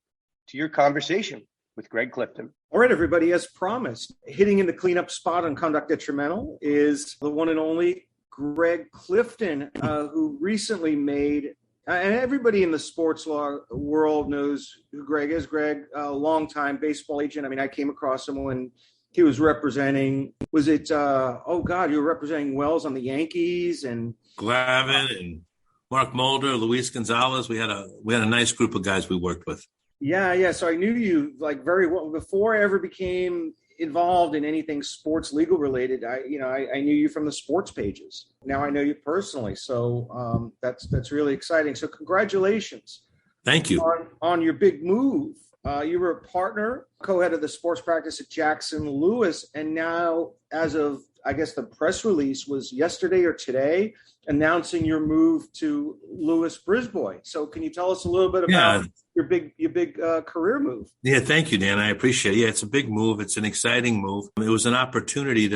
to your conversation with Gregg Clifton. All right, everybody, as promised, hitting in the cleanup spot on Conduct Detrimental is the one and only Gregg Clifton, who recently made, and everybody in the sports law world knows who Gregg is. Gregg, a longtime baseball agent. I mean, I came across him when he was representing, you were representing Wells on the Yankees and Glavine and Mark Mulder, Luis Gonzalez. We had a nice group of guys we worked with. Yeah. So I knew you very well before I ever became involved in anything sports legal related. I knew you from the sports pages. Now I know you personally. So that's really exciting. So congratulations. Thank you. On your big move. You were a partner, co-head of the sports practice at Jackson Lewis, and now, as of, I guess the press release was yesterday or today, announcing your move to Lewis Brisbois. So can you tell us a little bit about your big career move? Yeah, thank you, Dan. I appreciate it. Yeah, it's a big move. It's an exciting move. It was an opportunity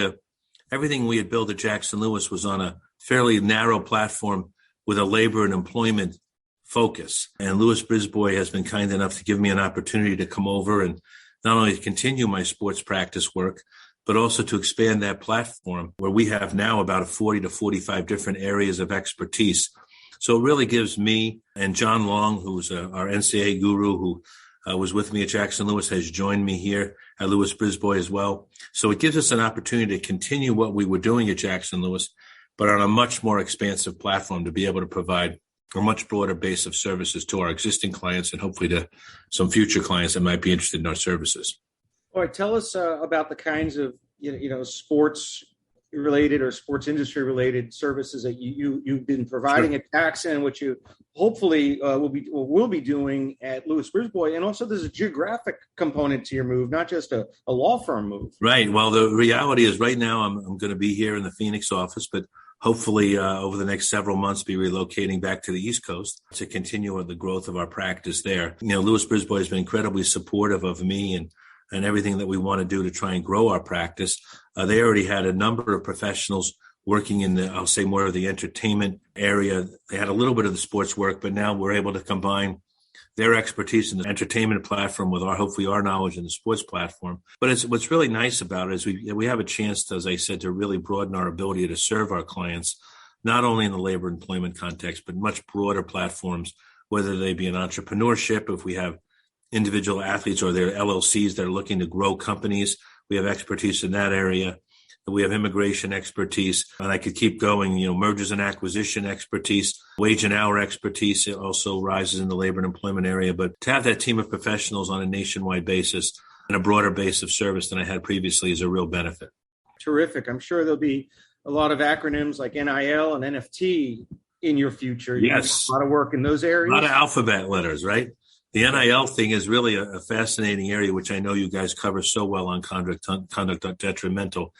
everything we had built at Jackson Lewis was on a fairly narrow platform with a labor and employment focus. And Lewis Brisbois has been kind enough to give me an opportunity to come over and not only continue my sports practice work, but also to expand that platform where we have now about 40 to 45 different areas of expertise. So it really gives me and John Long, who's our NCAA guru, who was with me at Jackson Lewis, has joined me here at Lewis Brisbois as well. So it gives us an opportunity to continue what we were doing at Jackson Lewis, but on a much more expansive platform to be able to provide a much broader base of services to our existing clients and hopefully to some future clients that might be interested in our services. All right, tell us about the kinds of sports related or sports industry related services that you've been providing at Jackson, which you hopefully will be doing at Lewis Brisbois. And also there's a geographic component to your move, not just a law firm move. Right. Well, the reality is right now I'm going to be here in the Phoenix office, but hopefully over the next several months be relocating back to the East Coast to continue the growth of our practice there. Lewis Brisbois has been incredibly supportive of me and everything that we want to do to try and grow our practice. They already had a number of professionals working in I'll say more of the entertainment area. They had a little bit of the sports work, but now we're able to combine their expertise in the entertainment platform with hopefully our knowledge in the sports platform. But what's really nice about it is we have a chance to, as I said, to really broaden our ability to serve our clients, not only in the labor employment context, but much broader platforms, whether they be in entrepreneurship, if we have individual athletes or their LLCs that are looking to grow companies. We have expertise in that area. We have immigration expertise, and I could keep going, mergers and acquisition expertise, wage and hour expertise. It also rises in the labor and employment area. But to have that team of professionals on a nationwide basis and a broader base of service than I had previously is a real benefit. Terrific. I'm sure there'll be a lot of acronyms like NIL and NFT in your future. Yes. A lot of work in those areas. A lot of alphabet letters, right? The NIL thing is really a fascinating area, which I know you guys cover so well on conduct detrimental.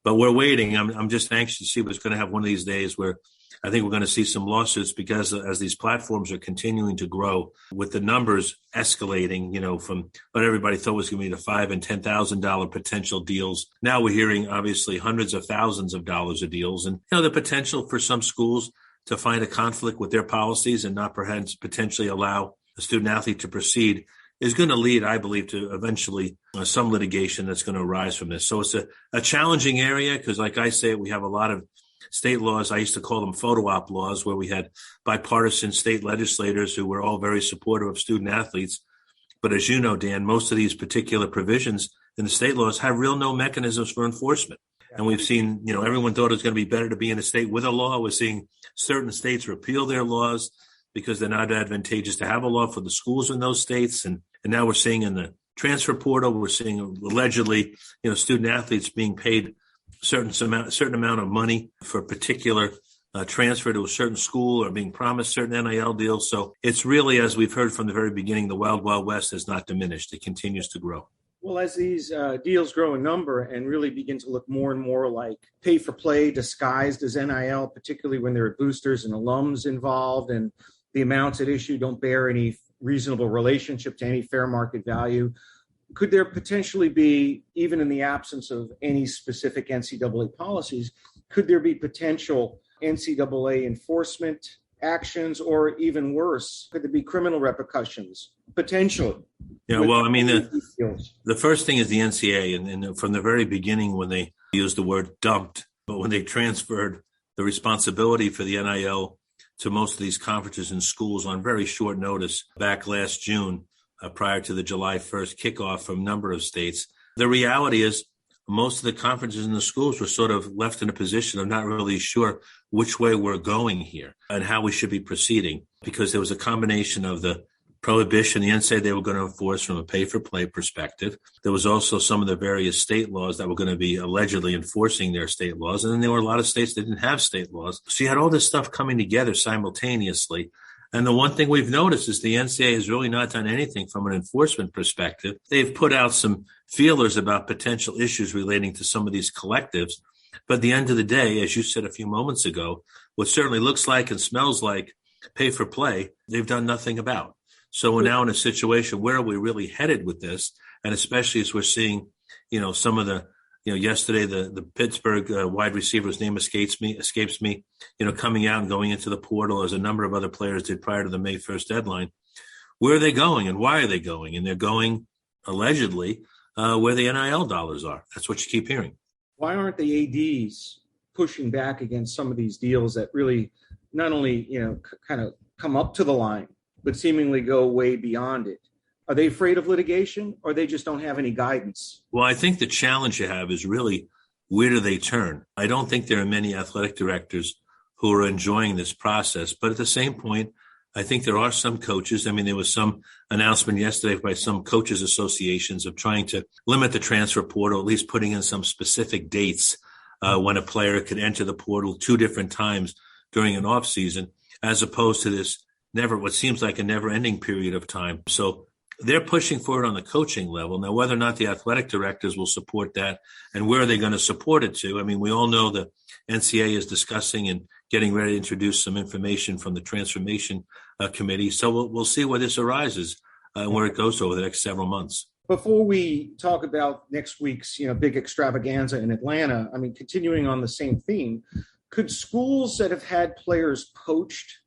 But we're waiting. I'm just anxious to see what's going to have one of these days where I think we're going to see some lawsuits because as these platforms are continuing to grow with the numbers escalating, from what everybody thought was going to be the $5,000 and $10,000 potential deals. Now we're hearing obviously hundreds of thousands of dollars of deals and, the potential for some schools to find a conflict with their policies and not perhaps potentially allow a student athlete to proceed is going to lead, I believe, to eventually some litigation that's going to arise from this. So it's a challenging area because, like I say, we have a lot of state laws. I used to call them photo op laws, where we had bipartisan state legislators who were all very supportive of student athletes. But as you know, Dan, most of these particular provisions in the state laws have no mechanisms for enforcement. And we've seen, everyone thought it was going to be better to be in a state with a law. We're seeing certain states repeal their laws because they're not advantageous to have a law for the schools in those states. And now we're seeing in the transfer portal, we're seeing allegedly, student athletes being paid a certain amount of money for a particular transfer to a certain school or being promised certain NIL deals. So it's really, as we've heard from the very beginning, the Wild Wild West has not diminished. It continues to grow. Well, as these deals grow in number and really begin to look more and more like pay for play disguised as NIL, particularly when there are boosters and alums involved and the amounts at issue don't bear any reasonable relationship to any fair market value, could there potentially be, even in the absence of any specific NCAA policies, could there be potential NCAA enforcement actions, or even worse, could there be criminal repercussions potentially? Yeah, well, I mean, the first thing is the NCAA, and from the very beginning when they used the word dumped, but when they transferred the responsibility for the NIL to most of these conferences and schools on very short notice back last June, prior to the July 1st kickoff from a number of states. The reality is most of the conferences and the schools were sort of left in a position of not really sure which way we're going here and how we should be proceeding, because there was a combination of the prohibition the NCAA they were going to enforce from a pay-for-play perspective. There was also some of the various state laws that were going to be allegedly enforcing their state laws. And then there were a lot of states that didn't have state laws. So you had all this stuff coming together simultaneously. And the one thing we've noticed is the NCAA has really not done anything from an enforcement perspective. They've put out some feelers about potential issues relating to some of these collectives. But at the end of the day, as you said a few moments ago, what certainly looks like and smells like pay-for-play, they've done nothing about. So we're now in a situation where are we really headed with this? And especially as we're seeing, some of the, yesterday the Pittsburgh wide receiver, whose name escapes me, coming out and going into the portal as a number of other players did prior to the May 1st deadline. Where are they going and why are they going? And they're going allegedly where the NIL dollars are. That's what you keep hearing. Why aren't the ADs pushing back against some of these deals that really not only, kind of come up to the line, but seemingly go way beyond it? Are they afraid of litigation, or they just don't have any guidance? Well, I think the challenge you have is really, where do they turn? I don't think there are many athletic directors who are enjoying this process. But at the same point, I think there are some coaches. I mean, there was some announcement yesterday by some coaches associations of trying to limit the transfer portal, at least putting in some specific dates when a player could enter the portal 2 different times during an off season, as opposed to this what seems like a never ending period of time. So they're pushing for it on the coaching level. Now, whether or not the athletic directors will support that and where are they going to support it to? I mean, we all know the NCAA is discussing and getting ready to introduce some information from the transformation committee. So we'll see where this arises and where it goes over the next several months. Before we talk about next week's, big extravaganza in Atlanta, I mean, continuing on the same theme, could schools that have had players poached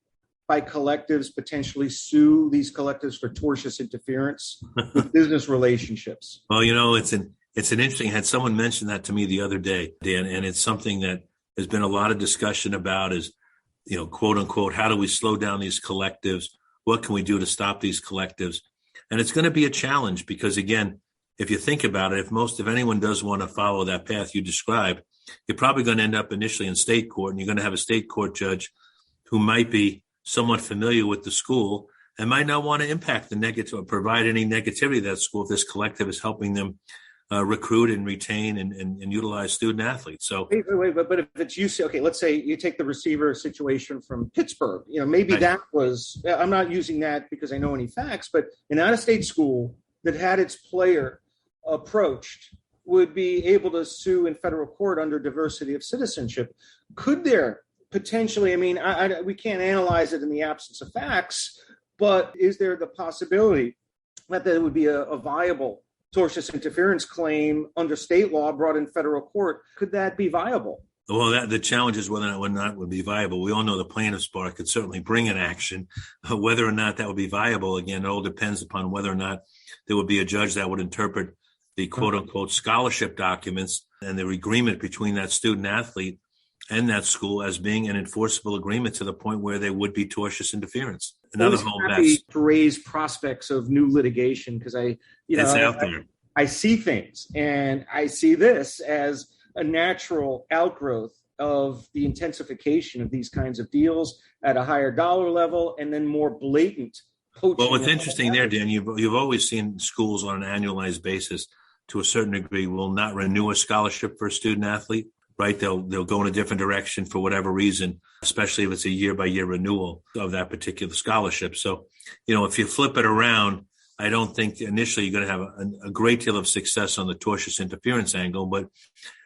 by collectives potentially sue these collectives for tortious interference with business relationships? Well, it's an interesting. I had someone mention that to me the other day, Dan, and it's something that there's been a lot of discussion about is, quote unquote, how do we slow down these collectives? What can we do to stop these collectives? And it's going to be a challenge because, again, if you think about it, if anyone does want to follow that path you described, you're probably going to end up initially in state court, and you're going to have a state court judge who might be somewhat familiar with the school and might not want to impact the negative or provide any negativity to that school if this collective is helping them recruit and retain and utilize student athletes. So wait, but if it's UC, okay, let's say you take the receiver situation from Pittsburgh, maybe that was, I'm not using that because I know any facts, but an out-of-state school that had its player approached would be able to sue in federal court under diversity of citizenship. Could there potentially, I mean, we can't analyze it in the absence of facts, but is there the possibility that there would be a viable tortious interference claim under state law brought in federal court? Could that be viable? Well, the challenge is whether or not it would be viable. We all know the plaintiff's bar could certainly bring an action. Whether or not that would be viable, again, it all depends upon whether or not there would be a judge that would interpret the quote-unquote scholarship documents and the agreement between that student athlete and that school as being an enforceable agreement to the point where there would be tortious interference. Another whole mess. To raise prospects of new litigation because it's out there. I see things, and I see this as a natural outgrowth of the intensification of these kinds of deals at a higher dollar level and then more blatant poaching. Well, what's interesting there, Dan, you've always seen schools on an annualized basis to a certain degree will not renew a scholarship for a student athlete. Right, they'll go in a different direction for whatever reason, especially if it's a year-by-year renewal of that particular scholarship. So, if you flip it around, I don't think initially you're going to have a great deal of success on the tortious interference angle, but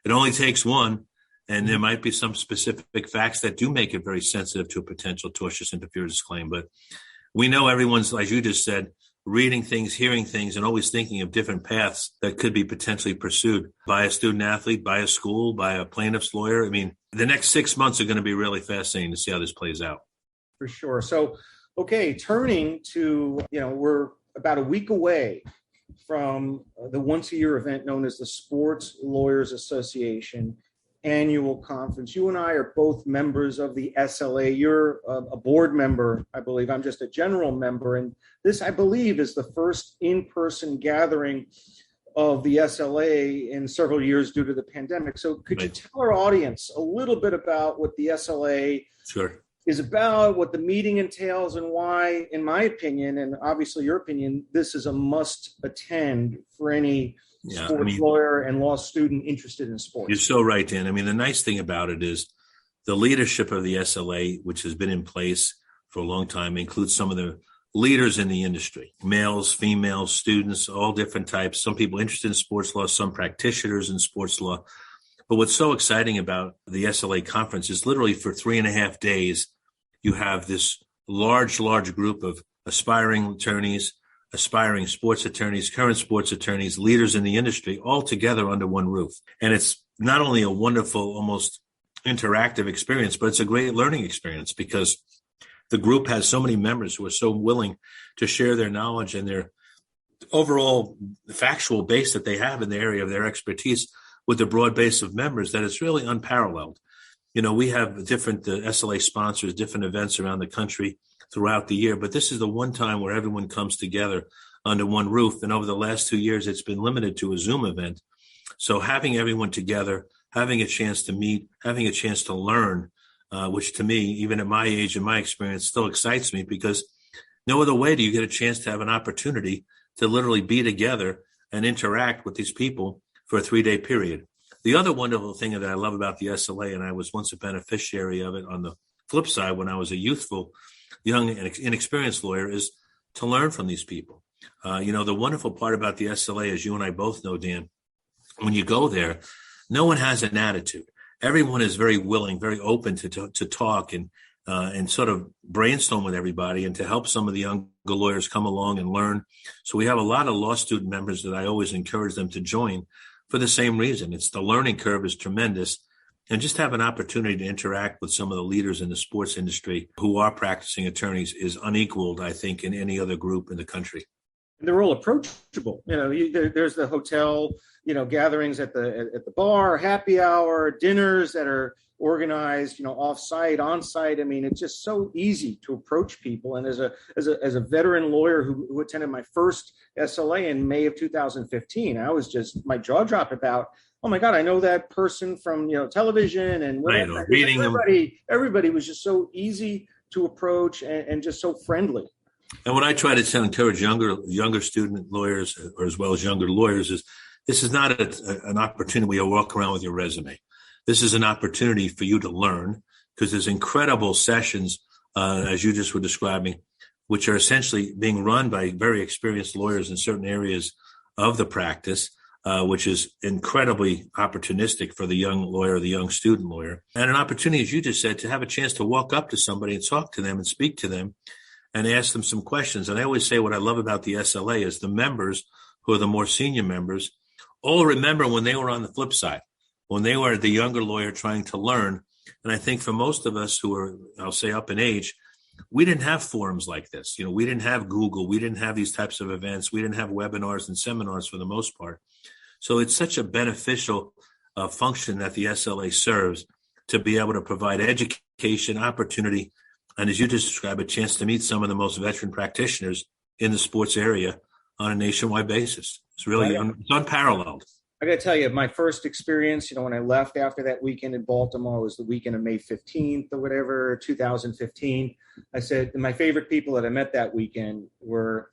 it only takes one, and there might be some specific facts that do make it very sensitive to a potential tortious interference claim. But we know everyone's, as you just said, reading things, hearing things, and always thinking of different paths that could be potentially pursued by a student athlete, by a school, by a plaintiff's lawyer. I mean, the next 6 months are going to be really fascinating to see how this plays out. For sure. So, okay, turning to, we're about a week away from the once-a-year event known as the Sports Lawyers Association annual conference. You and I are both members of the SLA. You're a board member, I believe. I'm just a general member. And this, I believe, is the first in-person gathering of the SLA in several years due to the pandemic. So could you tell our audience a little bit about what the SLA is about, what the meeting entails, and why, in my opinion, and obviously your opinion, this is a must attend for any sports lawyer and law student interested in sports? You're so right, Dan. I mean, the nice thing about it is the leadership of the SLA, which has been in place for a long time, includes some of the leaders in the industry, males, females, students, all different types, some people interested in sports law, some practitioners in sports law. But what's so exciting about the SLA conference is literally for 3.5 days, you have this large group of aspiring attorneys, aspiring sports attorneys, current sports attorneys, leaders in the industry, all together under one roof. And it's not only a wonderful, almost interactive experience, but it's a great learning experience because the group has so many members who are so willing to share their knowledge and their overall factual base that they have in the area of their expertise with a broad base of members that it's really unparalleled. We have different SLA sponsors, different events around the country throughout the year, but this is the one time where everyone comes together under one roof. And over the last 2 years, it's been limited to a Zoom event. So having everyone together, having a chance to meet, having a chance to learn which to me, even at my age and my experience, still excites me because no other way do you get a chance to have an opportunity to literally be together and interact with these people for a 3-day period. The other wonderful thing that I love about the SLA, and I was once a beneficiary of it on the flip side when I was a youthful, young and inexperienced lawyer, is to learn from these people. The wonderful part about the SLA, as you and I both know, Dan, when you go there, no one has an attitude. Everyone is very willing, very open to talk and sort of brainstorm with everybody and to help some of the younger lawyers come along and learn. So we have a lot of law student members that I always encourage them to join for the same reason. It's the learning curve is tremendous, and just have an opportunity to interact with some of the leaders in the sports industry who are practicing attorneys is unequaled, I think, in any other group in the country. They're all approachable. There's the hotel, gatherings at the bar, happy hour, dinners that are organized, off-site, on-site. I mean, it's just so easy to approach people. And as a veteran lawyer who attended my first SLA in May of 2015, I was just, my jaw dropped about, oh my God, I know that person from, television and whatever. Reading everybody was just so easy to approach and just so friendly. And what I try to encourage younger student lawyers, or as well as younger lawyers, is this is not an opportunity where you walk around with your resume. This is an opportunity for you to learn, because there's incredible sessions, as you just were describing, which are essentially being run by very experienced lawyers in certain areas of the practice, which is incredibly opportunistic for the young lawyer, the young student lawyer. And an opportunity, as you just said, to have a chance to walk up to somebody and talk to them and speak to them and ask them some questions. And I always say what I love about the SLA is the members, who are the more senior members, all remember when they were on the flip side, when they were the younger lawyer trying to learn. And I think for most of us who are, I'll say, up in age, we didn't have forums like this. We didn't have Google. We didn't have these types of events. We didn't have webinars and seminars for the most part. So it's such a beneficial function that the SLA serves to be able to provide education, opportunity, and as you just described, a chance to meet some of the most veteran practitioners in the sports area on a nationwide basis. It's really it's unparalleled. I got to tell you, my first experience, when I left after that weekend in Baltimore, was the weekend of May 15th or whatever, 2015. I said my favorite people that I met that weekend were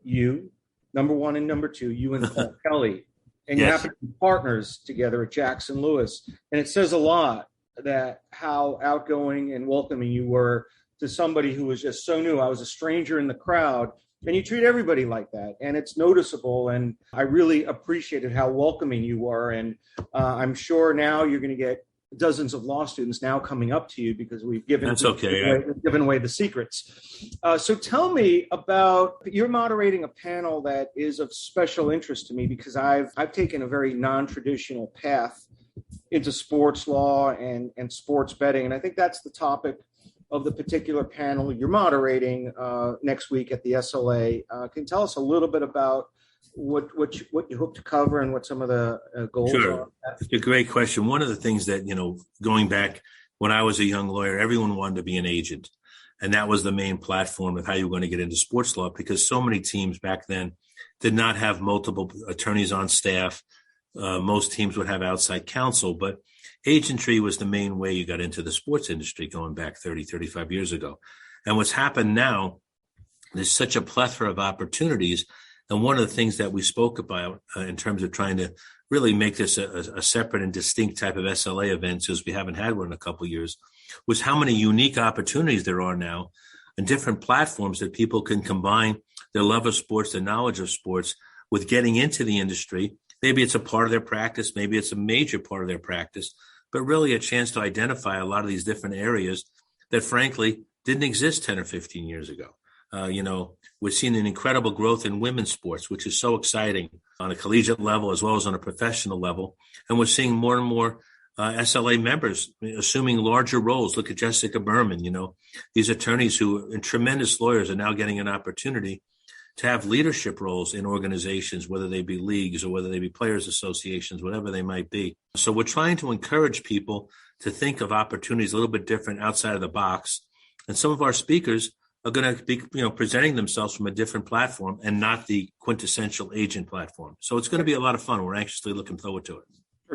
you, number one, and number two, you and Paul Kelly. And you happen to be partners together at Jackson Lewis. And it says a lot that how outgoing and welcoming you were to somebody who was just so new. I was a stranger in the crowd, and you treat everybody like that. And it's noticeable. And I really appreciated how welcoming you were. And I'm sure now you're going to get dozens of law students now coming up to you because we've given away the secrets. So tell me about, you're moderating a panel that is of special interest to me because I've taken a very non-traditional path into sports law and sports betting. And I think that's the topic of the particular panel you're moderating next week at the SLA. Can you tell us a little bit about what you hope to cover and what some of the goals are? It's a great question. One of the things that, going back when I was a young lawyer, everyone wanted to be an agent. And that was the main platform of how you were going to get into sports law, because so many teams back then did not have multiple attorneys on staff. Most teams would have outside counsel, but agentry was the main way you got into the sports industry going back 30, 35 years ago. And what's happened now, there's such a plethora of opportunities. And one of the things that we spoke about in terms of trying to really make this a separate and distinct type of SLA event, since we haven't had one in a couple of years, was how many unique opportunities there are now and different platforms that people can combine their love of sports, their knowledge of sports, with getting into the industry. Maybe it's a part of their practice. Maybe it's a major part of their practice, but really a chance to identify a lot of these different areas that, frankly, didn't exist 10 or 15 years ago. We're seeing an incredible growth in women's sports, which is so exciting on a collegiate level as well as on a professional level. And we're seeing more and more SLA members assuming larger roles. Look at Jessica Berman. These attorneys who are tremendous lawyers are now getting an opportunity to have leadership roles in organizations, whether they be leagues or whether they be players associations, whatever they might be. So we're trying to encourage people to think of opportunities a little bit different outside of the box. And some of our speakers are going to be, presenting themselves from a different platform and not the quintessential agent platform. So it's going to be a lot of fun. We're anxiously looking forward to it.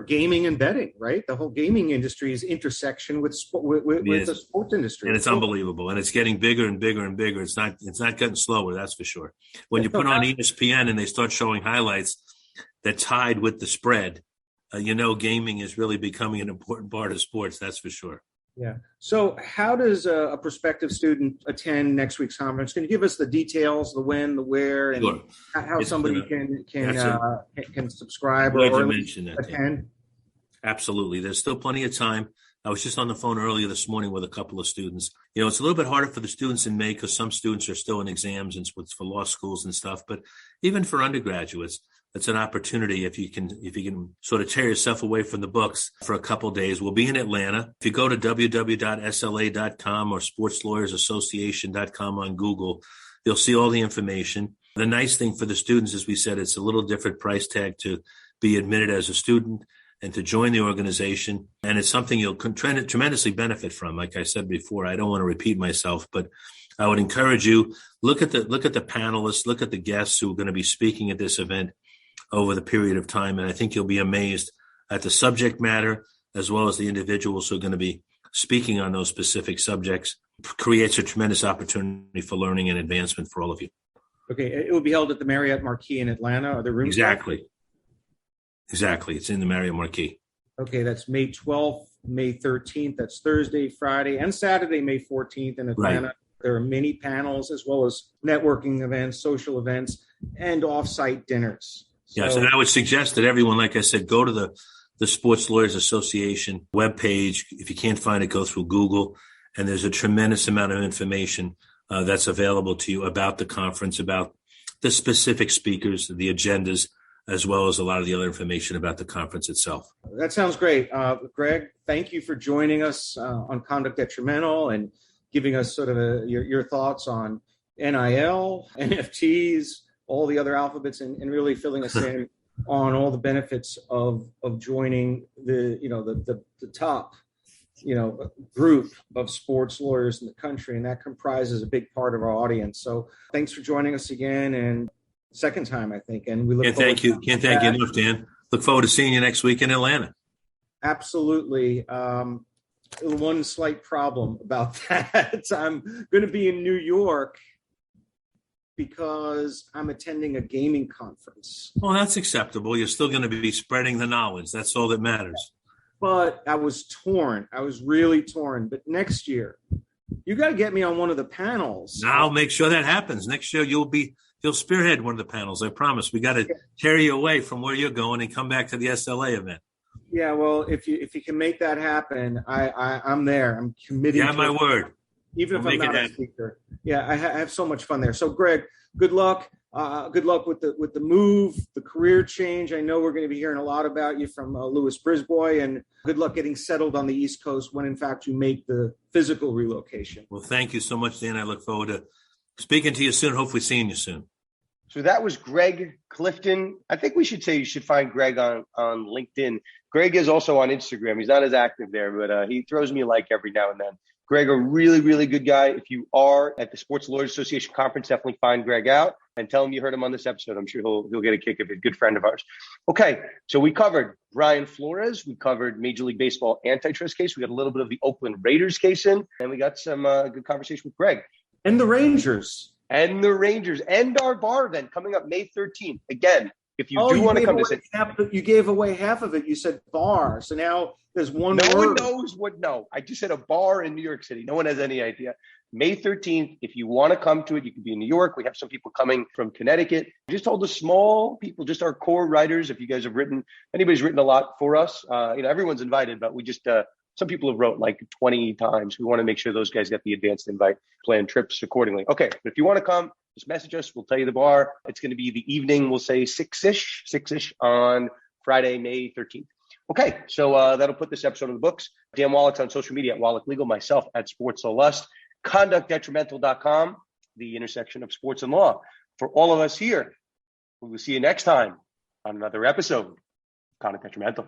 gaming and betting, right? The whole gaming industry's intersection with the sports industry. And it's unbelievable. And it's getting bigger and bigger and bigger. It's not getting slower, that's for sure. When you put on ESPN and they start showing highlights that tied with the spread, gaming is really becoming an important part of sports, that's for sure. Yeah. So how does a prospective student attend next week's conference? Can you give us the details, the when, the where, and sure. how somebody can subscribe or attend? Absolutely. There's still plenty of time. I was just on the phone earlier this morning with a couple of students. It's a little bit harder for the students in May because some students are still in exams and for law schools and stuff. But even for undergraduates, it's an opportunity if you can sort of tear yourself away from the books for a couple of days. We'll be in Atlanta. If you go to www.sla.com or sportslawyersassociation.com on Google, you'll see all the information. The nice thing for the students, as we said, it's a little different price tag to be admitted as a student and to join the organization. And it's something you'll tremendously benefit from. Like I said before, I don't want to repeat myself, but I would encourage you, look at the panelists, look at the guests who are going to be speaking at this event over the period of time. And I think you'll be amazed at the subject matter as well as the individuals who are going to be speaking on those specific subjects. It creates a tremendous opportunity for learning and advancement for all of you. Okay. It will be held at the Marriott Marquis in Atlanta. Are there rooms? Exactly. It's in the Marriott Marquis. Okay. That's May 12th, May 13th. That's Thursday, Friday, and Saturday, May 14th in Atlanta. Right. There are many panels as well as networking events, social events, and off-site dinners. Yes, and I would suggest that everyone, like I said, go to the Sports Lawyers Association webpage. If you can't find it, go through Google, and there's a tremendous amount of information that's available to you about the conference, about the specific speakers, the agendas, as well as a lot of the other information about the conference itself. That sounds great. Gregg, thank you for joining us on Conduct Detrimental and giving us sort of your thoughts on NIL, NFTs, all the other alphabets, and really filling us in on all the benefits of joining the top group of sports lawyers in the country, and that comprises a big part of our audience. So thanks for joining us again, and second time, I think, and we look forward. Can't thank you enough, Dan. Look forward to seeing you next week in Atlanta. Absolutely. One slight problem about that. I'm going to be in New York because I'm attending a gaming conference. Well, that's acceptable. You're still going to be spreading the knowledge. That's all that matters. But I was torn. I was really torn. But next year, you got to get me on one of the panels. I'll make sure that happens. Next year, you'll spearhead one of the panels. I promise. We got to carry you away from where you're going and come back to the SLA event. Yeah, well, if you can make that happen, I'm there. I'm committed. You have my word. Even if I'm not a speaker. Yeah, I have so much fun there. So, Gregg, good luck. Good luck with the move, the career change. I know we're going to be hearing a lot about you from Louis Brisbois, and good luck getting settled on the East Coast when, in fact, you make the physical relocation. Well, thank you so much, Dan. I look forward to speaking to you soon, hopefully seeing you soon. So that was Gregg Clifton. I think we should say you should find Gregg on LinkedIn. Gregg is also on Instagram. He's not as active there, but he throws me a like every now and then. Gregg, a really, really good guy. If you are at the Sports Lawyers Association conference, definitely find Gregg out and tell him you heard him on this episode. I'm sure he'll get a kick of it. Good friend of ours. Okay, so we covered Brian Flores. We covered Major League Baseball antitrust case. We got a little bit of the Oakland Raiders case in, and we got some good conversation with Gregg. And the Rangers. And our bar event coming up May 13th. Again, if you do want to come to you gave away half of it. You said bar. So now there's one No word. one knows what. No, I just said a bar in New York City. No one has any idea. May 13th. If you want to come to it, you can be in New York. We have some people coming from Connecticut. We just told the small people, just our core writers. If you guys have anybody's written a lot for us. Everyone's invited, but we just some people have wrote like 20 times. We want to make sure those guys get the advanced invite, plan trips accordingly. Okay, but if you want to come, just message us. We'll tell you the bar. It's going to be the evening. We'll say 6-ish on Friday, May 13th. Okay, so that'll put this episode in the books. Dan Wallach's on social media at Wallach Legal, myself at Sports So Lust, conductdetrimental.com, the intersection of sports and law. For all of us here, we will see you next time on another episode of Conduct Detrimental.